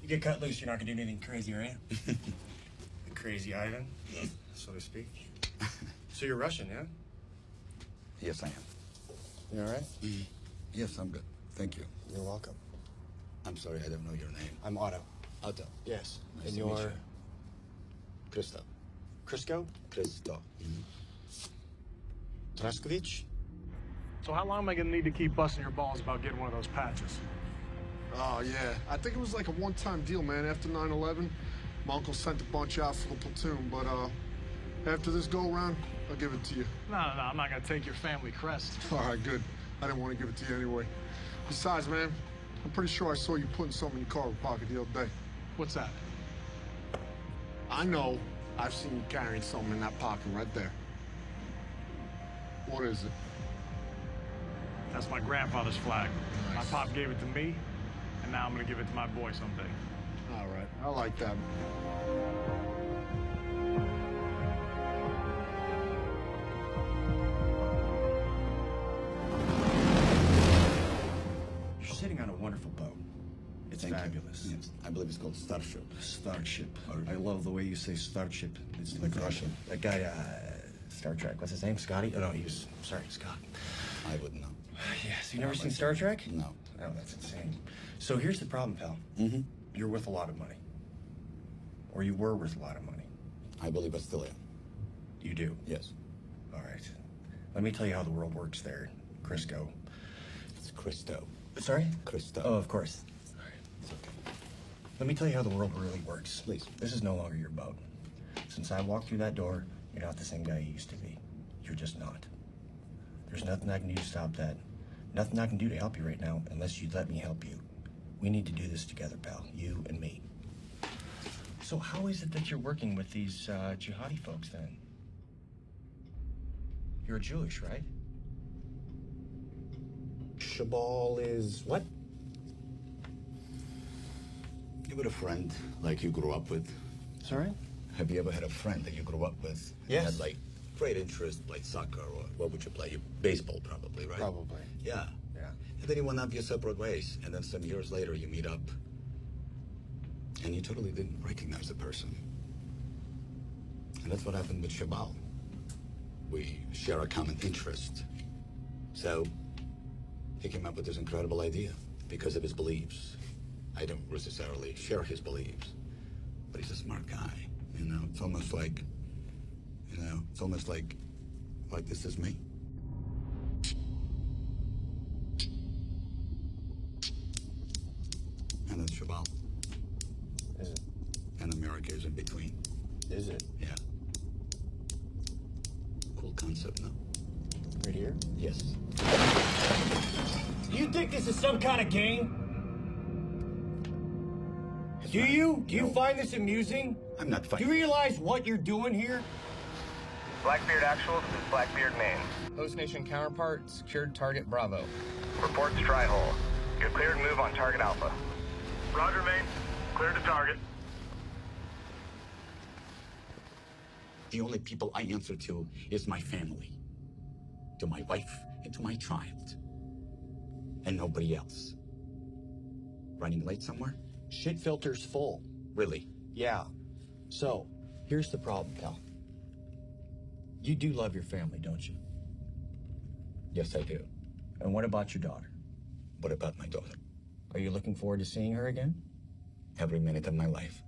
You get cut loose, you're not gonna do anything crazy, are you? The crazy Ivan, so to speak. So you're Russian, yeah? Yes, I am. You all right? Yes, I'm good. Thank you. You're welcome. I'm sorry, I don't know your name. I'm Otto. Otto. Yes. Nice And to meet you're you. Christo. Crisco? Christo. Traskovich? So how long am I gonna need to keep busting your balls about getting one of those patches? Oh, yeah. I think it was like a one-time deal, man. After 9/11, my uncle sent a bunch out for the platoon, but after this go-around, I'll give it to you. No, I'm not gonna take your family crest. All right, good. I didn't want to give it to you anyway. Besides, man, I'm pretty sure I saw you putting something in your cargo pocket the other day. What's that? I know. I've seen you carrying something in that pocket right there. What is it? That's my grandfather's flag. My pop gave it to me, and now I'm gonna give it to my boy someday. All right. I like that. You're sitting on a wonderful boat. It's Thank you. fabulous. Yes, I believe it's called Starship. Starship. I love the way you say Starship. It's like Russian. That guy, Star Trek. What's his name? Scotty? Oh, no, he was, sorry, Scott. I wouldn't know. Yes, you never seen Star Trek? No. Oh, that's insane. So here's the problem, pal. Mm-hmm. You're worth a lot of money. Or you were worth a lot of money. I believe I still am. You do? Yes. All right. Let me tell you how the world works there, Crisco. It's Christo. Sorry? Christo. Oh, of course. All right. It's okay. Let me tell you how the world really works. Please. This is no longer your boat. Since I walked through that door, you're not the same guy you used to be. You're just not. There's nothing I can do to stop that. Nothing I can do to help you right now unless you'd let me help you. We need to do this together, pal. You and me. So So how is it that you're working with these jihadi folks then? You're Jewish, right? Shabal is what? You had a friend like you grew up with? Sorry? Have you ever had a friend that you grew up with? Yes. You had like great interest, played soccer, or what would you play? You baseball probably, right? Probably. Yeah. Yeah. And then you went up your separate ways, and then some years later you meet up, and you totally didn't recognize the person. And that's what happened with Shabal. We share a common interest. So he came up with this incredible idea because of his beliefs. I don't necessarily share his beliefs, but he's a smart guy. You know, it's almost like, like this is me. And then Shabal. Is it? And America is in between. Is it? Yeah. Cool concept, no? Right here? Yes. You think this is some kind of game? Do you? Do you find this amusing? I'm not Do fighting. you realize what you're doing here? Blackbeard Actual, this is Blackbeard Maine. Host Nation counterpart, secured target Bravo. Report stride hole. You're cleared to move on target Alpha. Roger, Maine. Cleared to target. The only people I answer to is my family. To my wife and to my child. And nobody else. Running late somewhere? Shit filter's full. Really? Yeah. So, here's the problem, pal. You do love your family, don't you? Yes, I do. And what about your daughter? What about my daughter? Are you looking forward to seeing her again? Every minute of my life.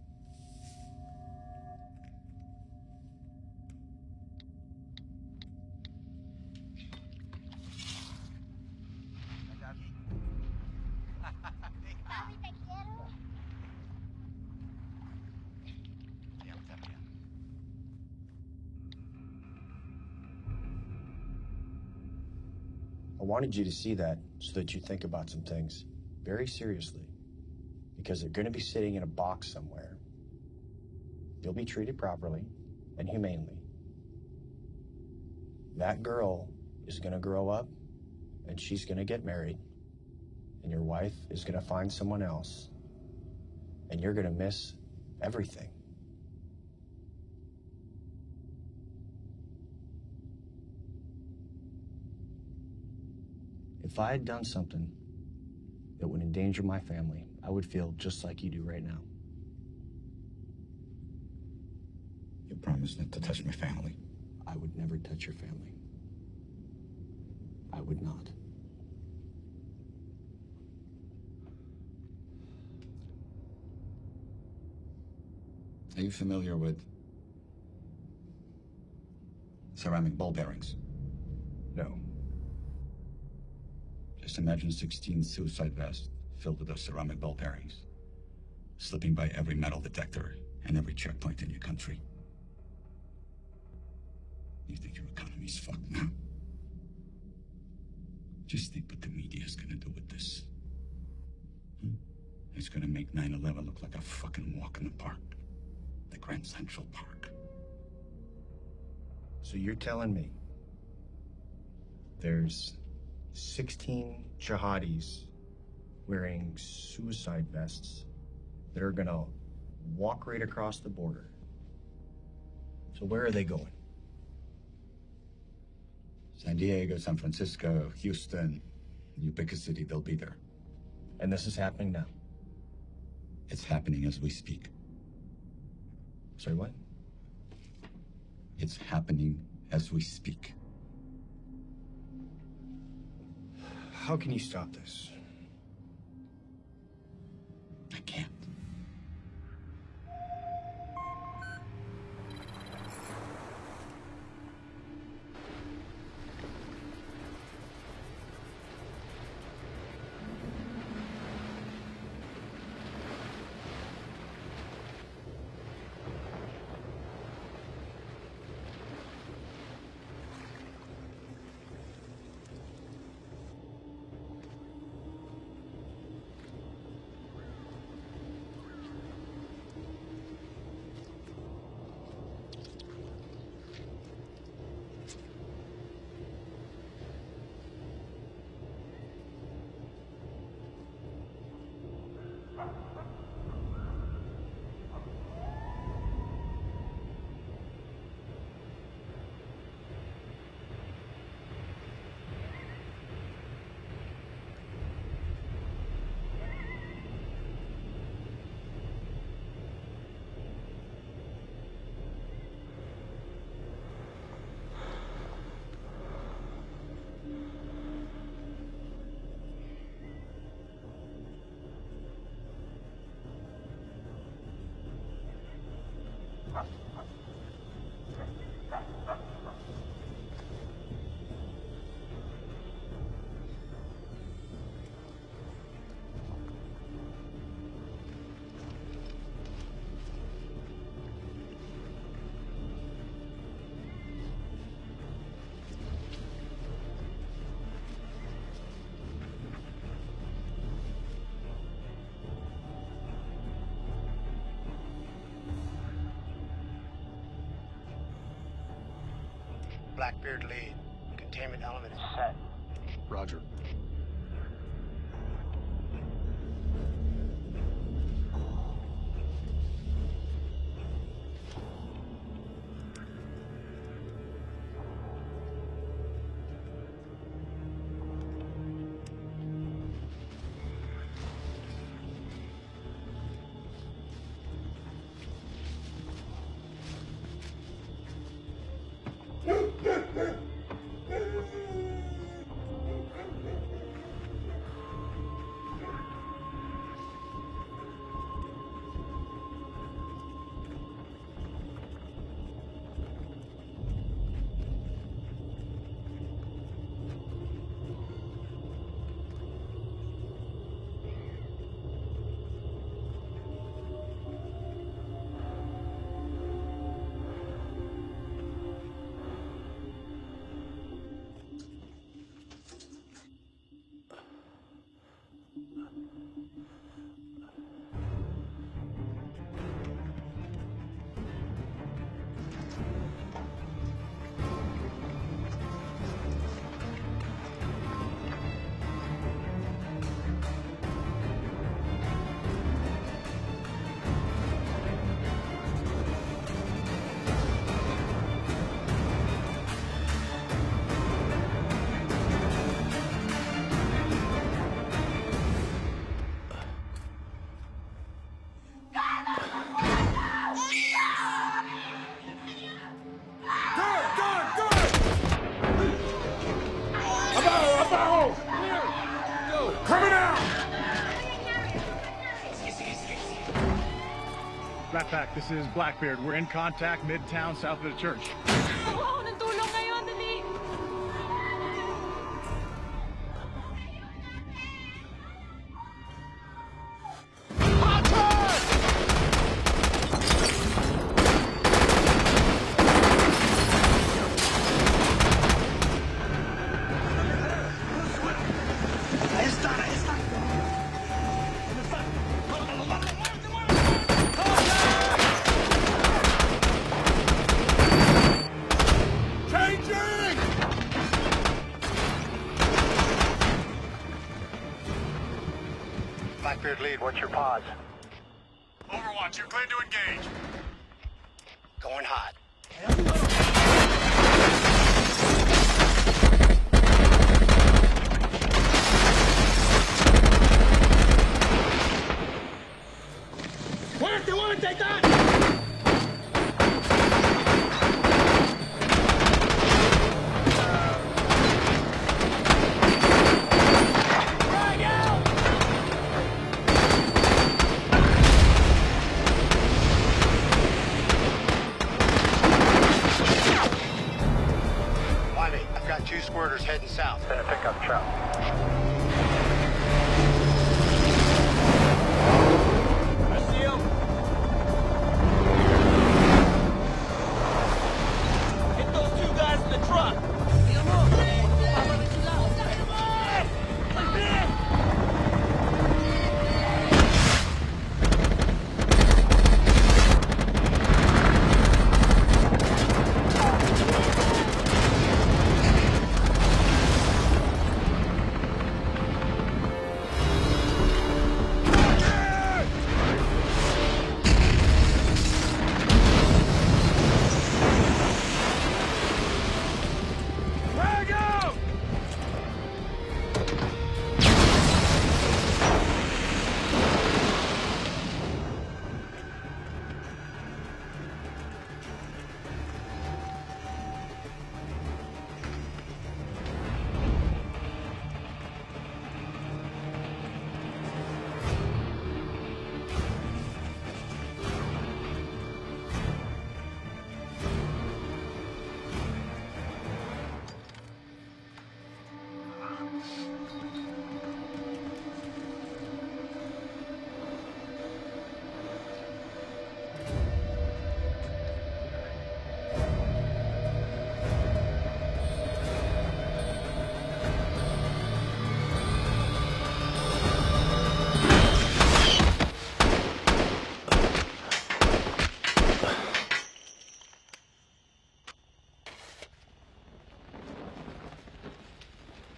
I wanted you to see that so that you think about some things very seriously. Because they're going to be sitting in a box somewhere. You'll be treated properly and humanely. That girl is going to grow up and she's going to get married. And your wife is going to find someone else. And you're going to miss everything. If I had done something that would endanger my family, I would feel just like you do right now. You promised not to touch my family. I would never touch your family. I would not. Are you familiar with ceramic ball bearings? No. Just imagine 16 suicide vests filled with those ceramic ball bearings, slipping by every metal detector and every checkpoint in your country. You think your economy's fucked now? Just think what the media's gonna do with this. It's gonna make 9/11 look like a fucking walk in the park. The Grand Central Park. So you're telling me there's 16 jihadis wearing suicide vests that are gonna walk right across the border. So where are they going? San Diego, San Francisco, Houston, you pick a city, they'll be there. And this is happening now? It's happening as we speak. Sorry, what? It's happening as we speak. How can you stop this? I can't. Blackbeard lead. Containment element is set. Roger. Backpack, this is Blackbeard. We're in contact midtown south of the church. Wow, natulong ngayon, dali! Blackbeard lead, what's your pause? Overwatch, you're clear to engage. Going hot. Muerte, muerte, ahí está. I've got 2 squirters heading south. Send a pickup truck. I see him. Hit those 2 guys in the truck.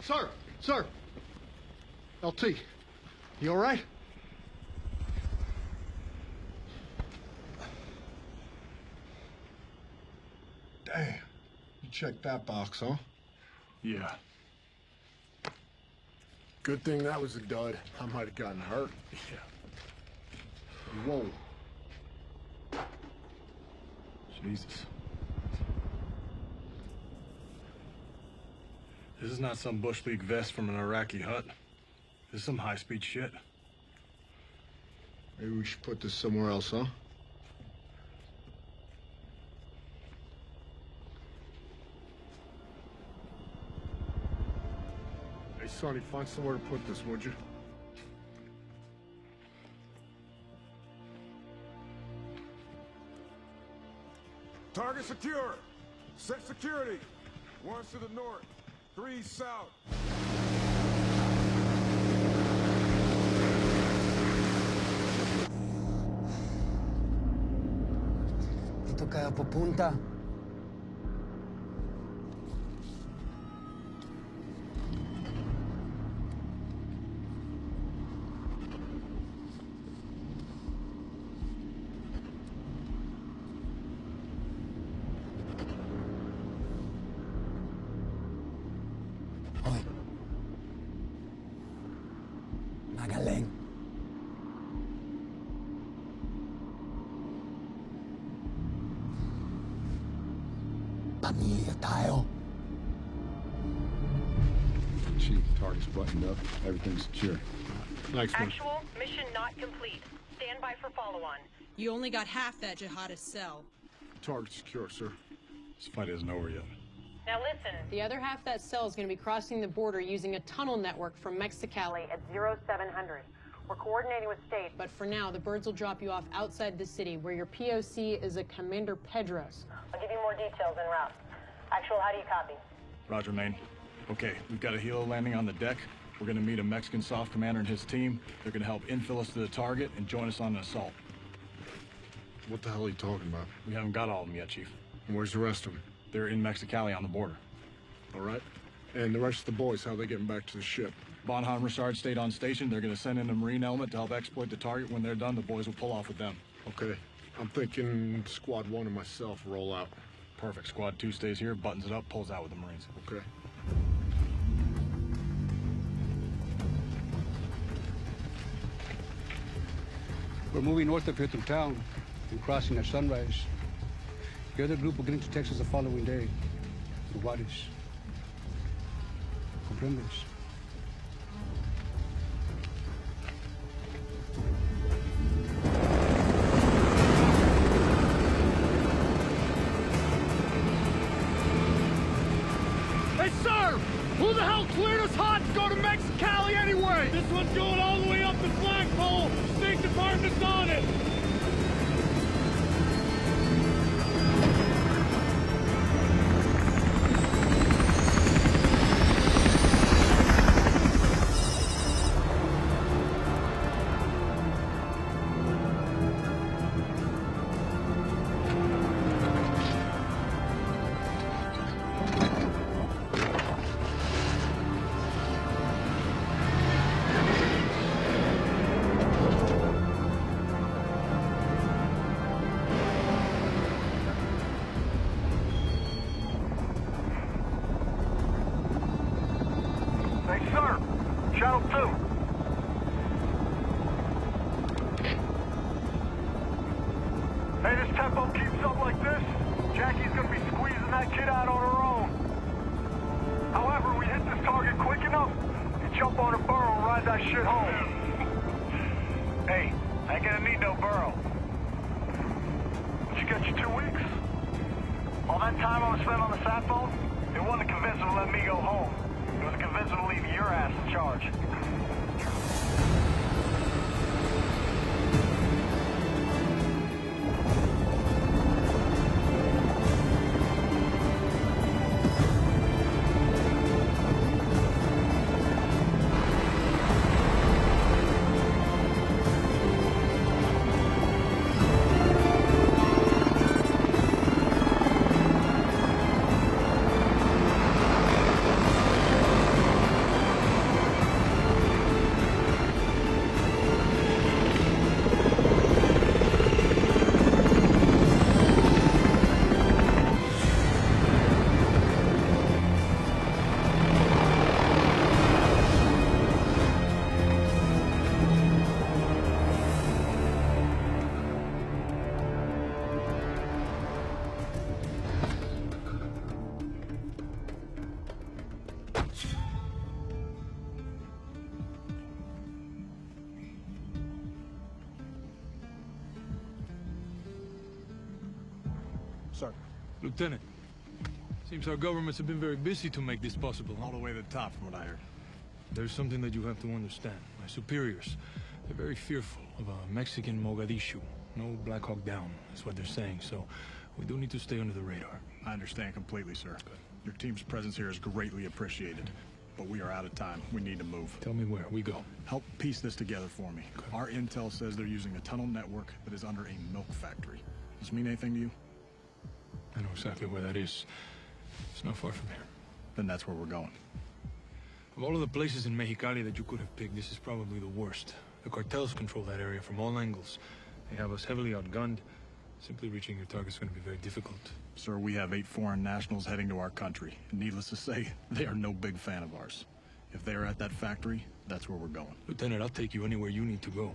Sir! Sir! LT, you all right? Damn. You checked that box, huh? Yeah. Good thing that was a dud. I might have gotten hurt. Yeah. Whoa. Jesus. This is not some Bush League vest from an Iraqi hut. This is some high-speed shit. Maybe we should put this somewhere else, huh? Hey, Sonny, find somewhere to put this, would you? Target secure. Set security. 1's to the north, 3 south. Dito kaya pupunta? Magaling. Pamilya tayo. Chief, target's buttoned up. Everything's secure. Thanks, man. Actual, mission not complete. Stand by for follow-on. You only got half that jihadist cell. Target secure, sir. This fight isn't over yet. Now listen. The other half that cell is going to be crossing the border using a tunnel network from Mexicali At 0700. We're coordinating with state. But for now, the birds will drop you off outside the city, where your POC is a Commander Pedros. I'll give you more details en route. Actual, how do you copy? Roger, Maine. Okay, we've got a helo landing on the deck. We're gonna meet a Mexican soft commander and his team. They're gonna help infill us to the target and join us on an assault. What the hell are you talking about? We haven't got all of them yet, Chief. And where's the rest of them? They're in Mexicali on the border. All right. And the rest of the boys, how are they getting back to the ship? Bonham Richard stayed on station. They're gonna send in a Marine element to help exploit the target. When they're done, the boys will pull off with them. Okay. I'm thinking Squad 1 and myself roll out. Perfect. Squad 2 stays here, buttons it up, pulls out with the Marines. Okay. We're moving north up here through town and crossing at sunrise. The other group will get into Texas the following day. The Juárez. ¿Comprendes? Hey, sir! Who the hell cleared us hot to go to Mexicali anyway? This one's going all the way up the flagpole. State Department's on it. Hey, sir! Channel 2! Hey, this tempo keeps up like this, Jackie's gonna be squeezing that kid out on her own. However, we hit this target quick enough, you jump on a burro and ride that shit home. Hey, I ain't gonna need no burro. Did you get you 2 weeks? All that time I was spent on the sat phone, it wasn't to convince them to let me go home. It was to convince them to leave your ass in charge. Lieutenant, seems our governments have been very busy to make this possible. All the way to the top, from what I heard. There's something that you have to understand. My superiors, they're very fearful of a Mexican Mogadishu. No Black Hawk down, is what they're saying, so we do need to stay under the radar. I understand completely, sir. Good. Your team's presence here is greatly appreciated. But we are out of time. We need to move. Tell me where. We go. Help piece this together for me. Good. Our intel says they're using a tunnel network that is under a milk factory. Does this mean anything to you? I know exactly where that is. It's not far from here. Then that's where we're going. Of all of the places in Mexicali that you could have picked, this is probably the worst. The cartels control that area from all angles. They have us heavily outgunned. Simply reaching your target is going to be very difficult. Sir, we have 8 foreign nationals heading to our country. And needless to say, they are no big fan of ours. If they are at that factory, that's where we're going. Lieutenant, I'll take you anywhere you need to go.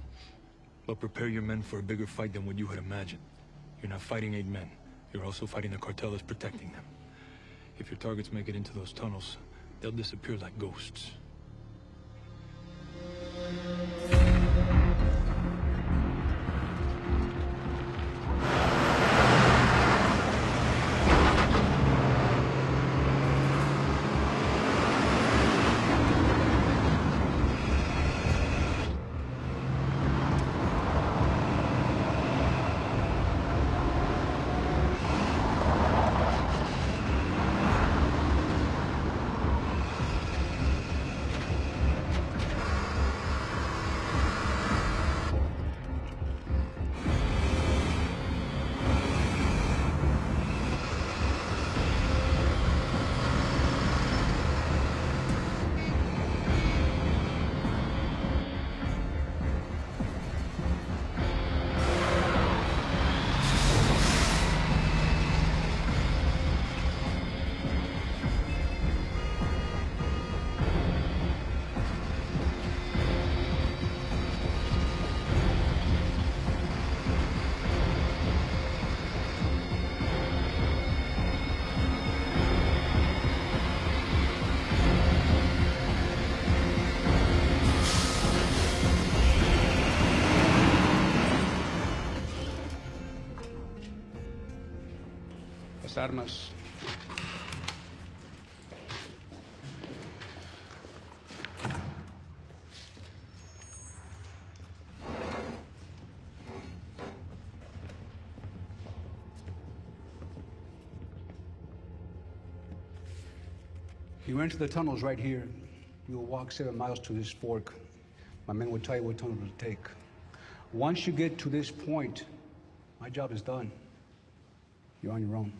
But prepare your men for a bigger fight than what you had imagined. You're not fighting 8 men. You're also fighting the cartel that's protecting them. If your targets make it into those tunnels, they'll disappear like ghosts. Armas. You enter the tunnels right here. You will walk 7 miles to this fork. My men will tell you what tunnel to take. Once you get to this point, my job is done. You're on your own.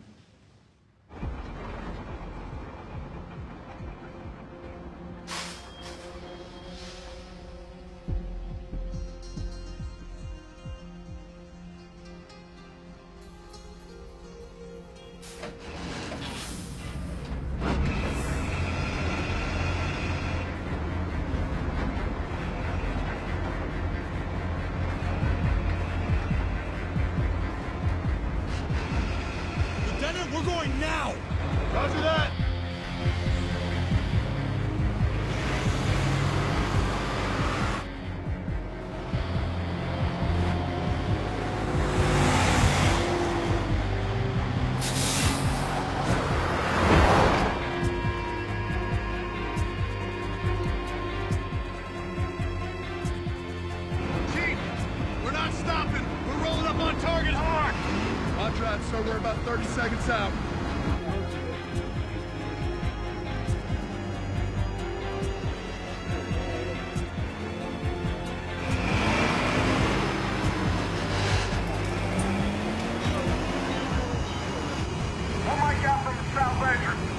We're going now! Roger that! Chief, we're not stopping. We're rolling up on target hard. Roger that, sir. We're about 30 seconds out. One mic out from the south entrance.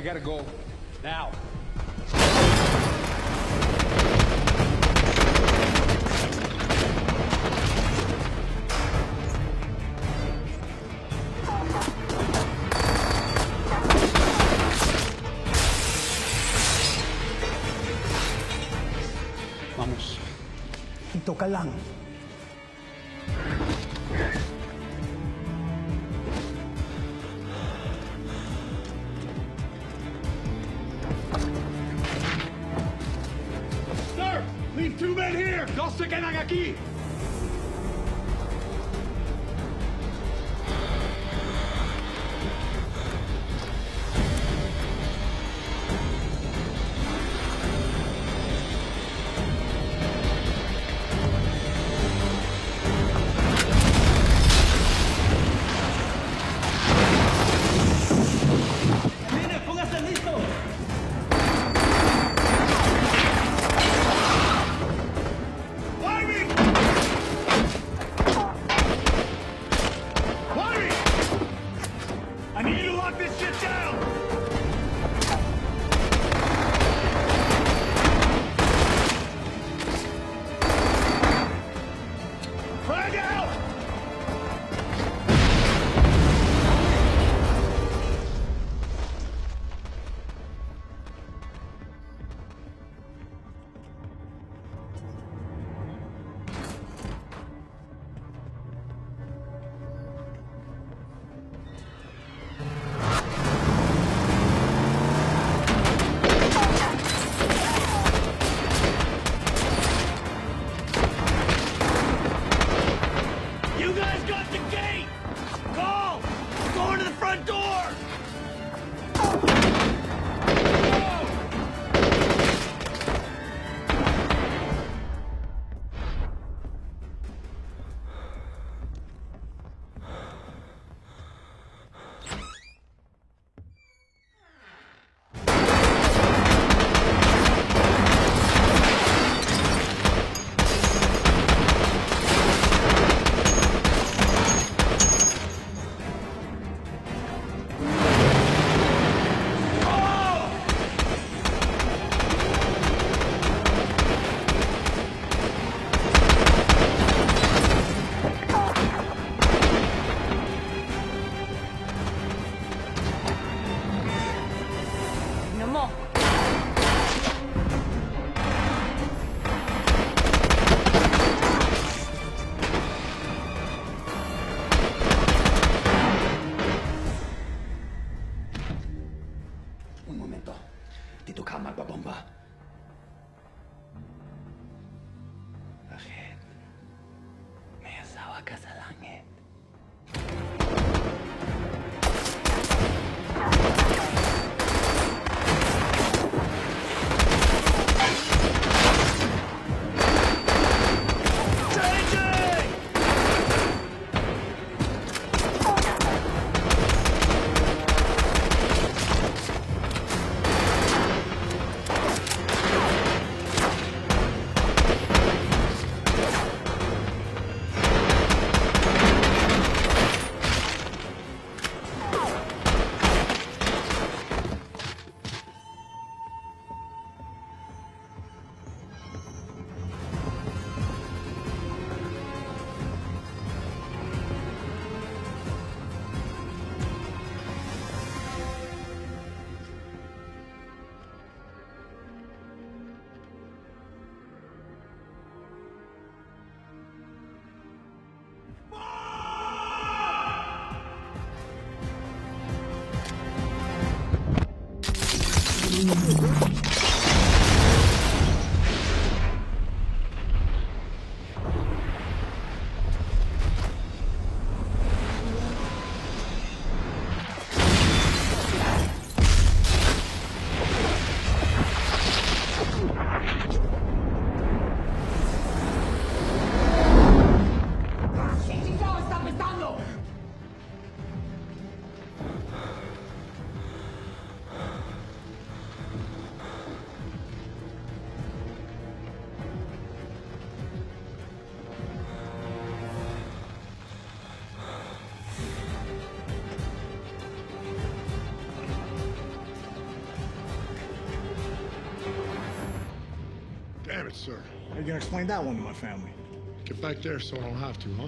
We gotta go. Now. Vamos. Dito ka lang. Sir, leave 2 men here. Dos se quedan aquí. I need you to lock this shit down! Frag out! You guys got the gate! Call! Going to the front door! Un momento. Dito ka magbabomba. Bakit? May asawa ka sa langit. right, sir. How you gonna explain that one to my family? Get back there so I don't have to, huh?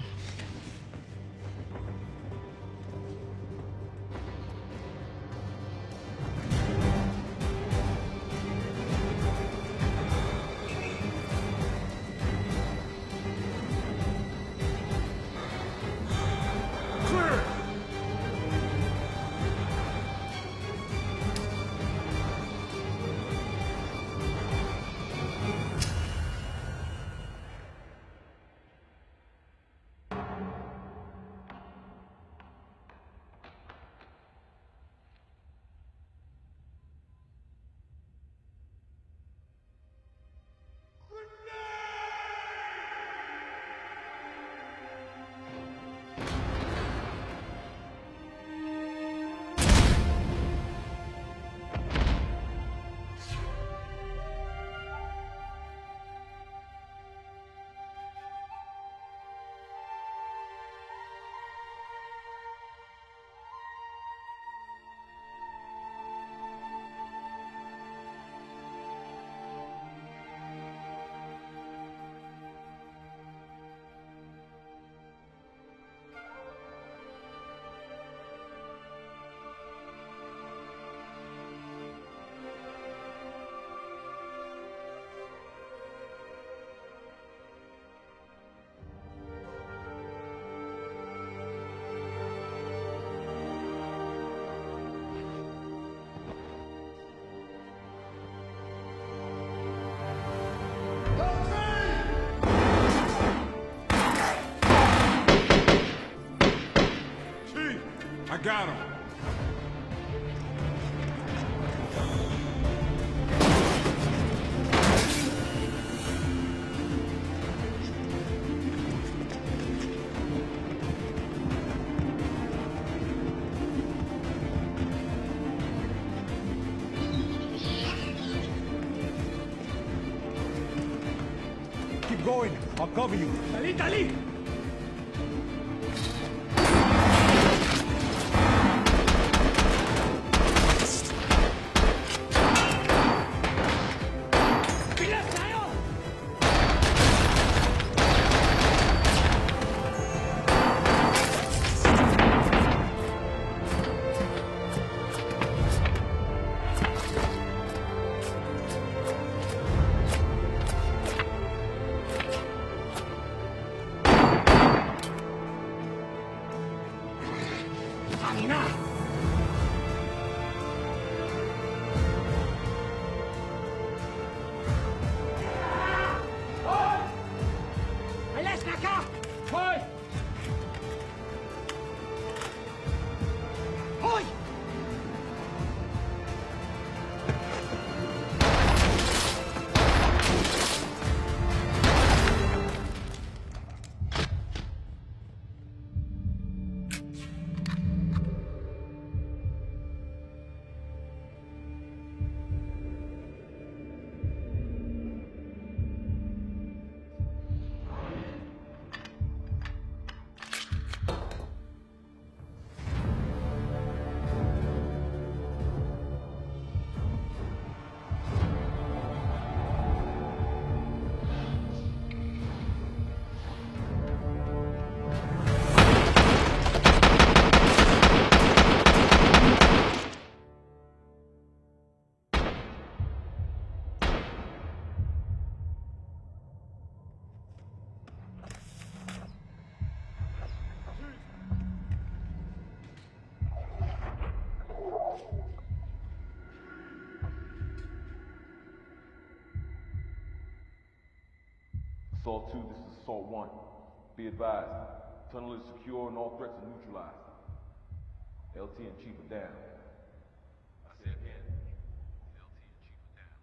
I got him. Keep going. I'll cover you. Dali, dali! Assault 2, this is Assault 1. Be advised, tunnel is secure and all threats are neutralized. LT and Chief are down. I say again, LT and Chief are down.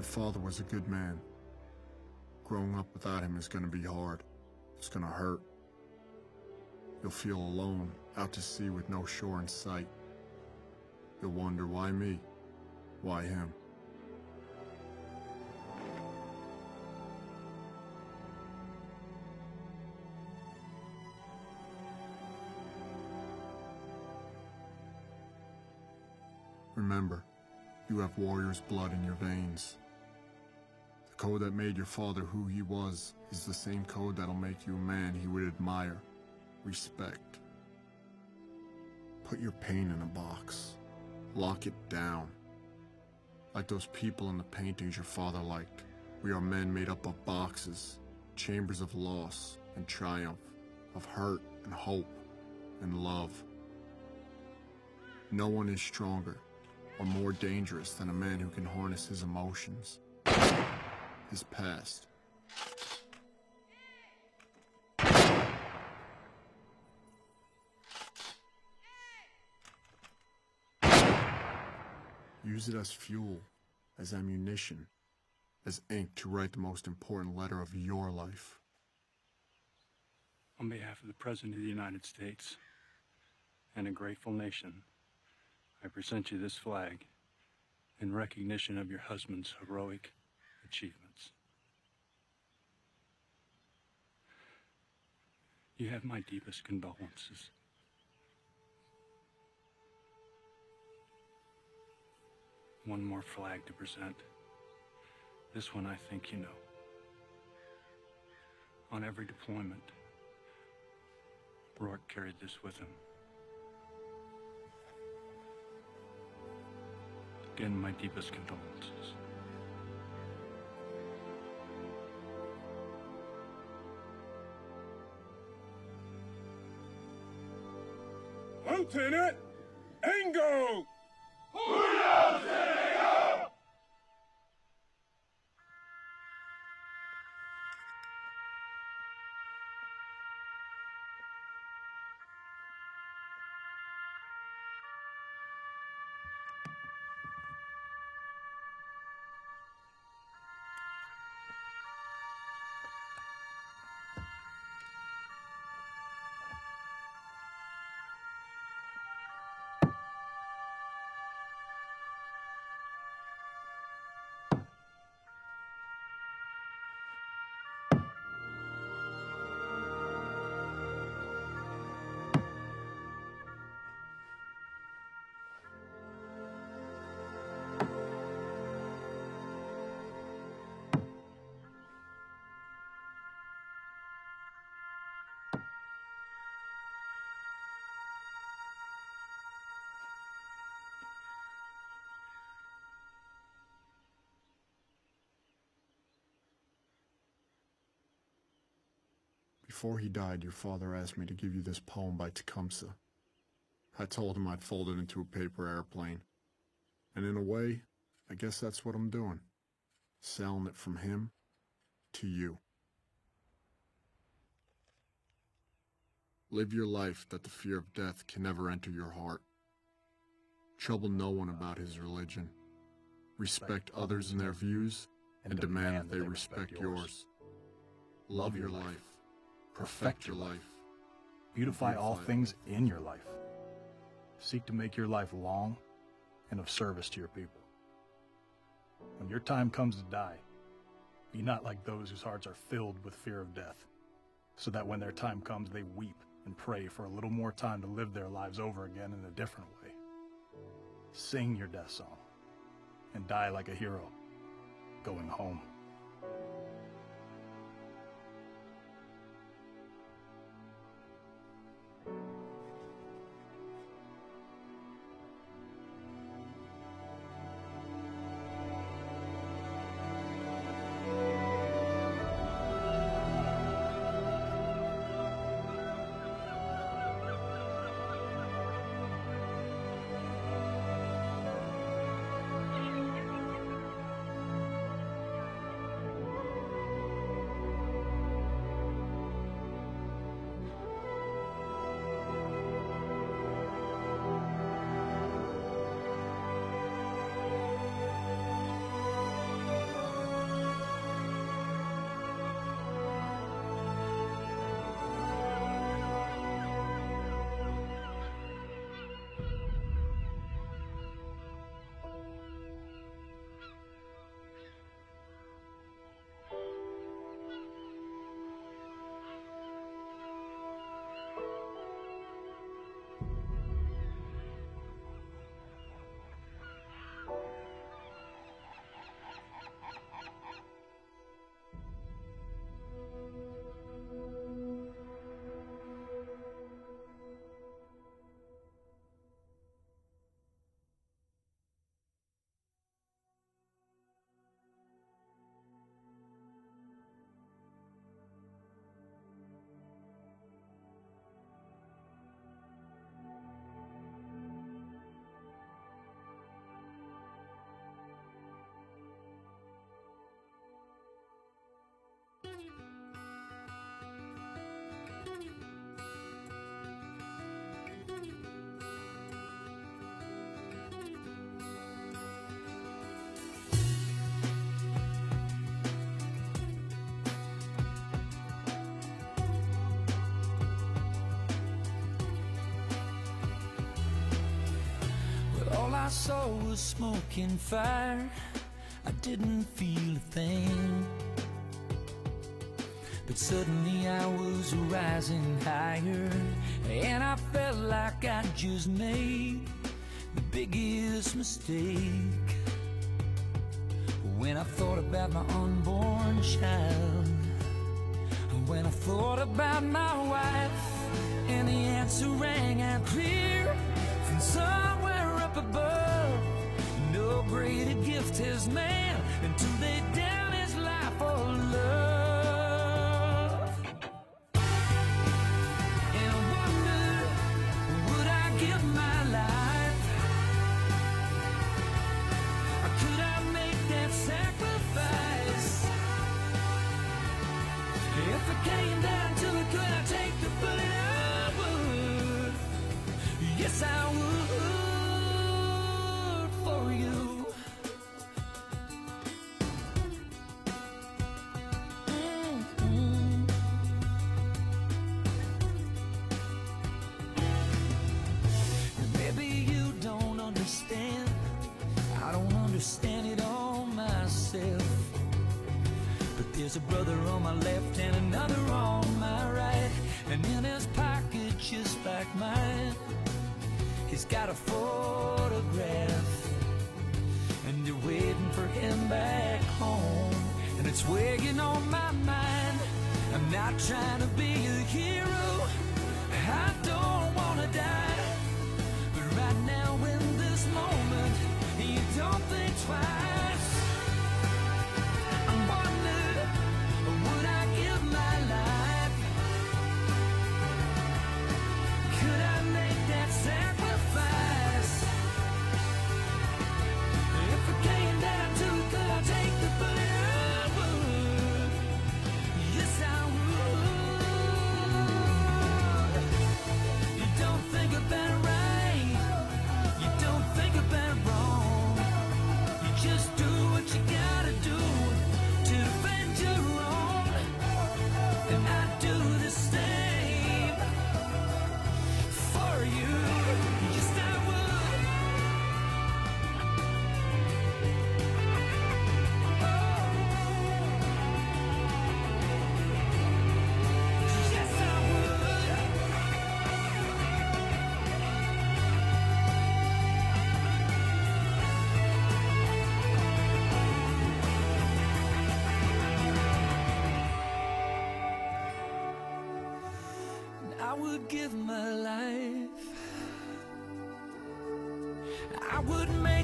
Your father was a good man. Growing up without him is gonna be hard. It's gonna hurt. You'll feel alone, out to sea with no shore in sight. You'll wonder, why me? Why him? Remember, you have warrior's blood in your veins. The code that made your father who he was is the same code that'll make you a man he would admire, respect. Put your pain in a box. Lock it down. Like those people in the paintings your father liked, we are men made up of boxes, chambers of loss and triumph, of hurt and hope and love. No one is stronger or more dangerous than a man who can harness his emotions, his past. Use it as fuel, as ammunition, as ink to write the most important letter of your life. On behalf of the President of the United States and a grateful nation, I present you this flag in recognition of your husband's heroic achievements. You have my deepest condolences. One more flag to present. This one I think you know. On every deployment, Rourke carried this with him. Again, my deepest condolences. Lieutenant Engo! Before he died, your father asked me to give you this poem by Tecumseh. I told him I'd fold it into a paper airplane. And in a way, I guess that's what I'm doing. Selling it from him to you. Live your life that the fear of death can never enter your heart. Trouble no one about his religion. Respect others and their views, and demand that they respect yours. Love your life. Perfect your life. Beautify all things in your life. Seek to make your life long and of service to your people. When your time comes to die, be not like those whose hearts are filled with fear of death, so that when their time comes, they weep and pray for a little more time to live their lives over again in a different way. Sing your death song and die like a hero, going home. saw was smoke and fire. I didn't feel a thing. But suddenly I was rising higher, and I felt like I just made the biggest mistake. When I thought about my unborn child, when I thought about my wife, and the answer rang out clear from somewhere up above. No greater gift has man than to lay down his life for love. And I wonder, would I give my life? Or could I make that sacrifice? If it came down to it, could I take the bullet? I would. Yes, I would for you. Maybe you don't understand. I don't understand it all myself. But there's a brother on my left and another on my right, and in his pocket just like mine, he's got a photograph, and they're waiting for him back home. And it's weighing on my mind. I'm not trying to be a hero, I don't wanna die, but right now in this moment, you don't think twice. I'm wondering, would I give my life? Could I make that sacrifice? If it came down to it, could I take the bullet? I would. Yes, I would. You don't think about it right. You don't think about it wrong. You just do what you gotta do to defend your own. And I do the same for you. Yes, I would. Yes, I would. I would give my life. I would make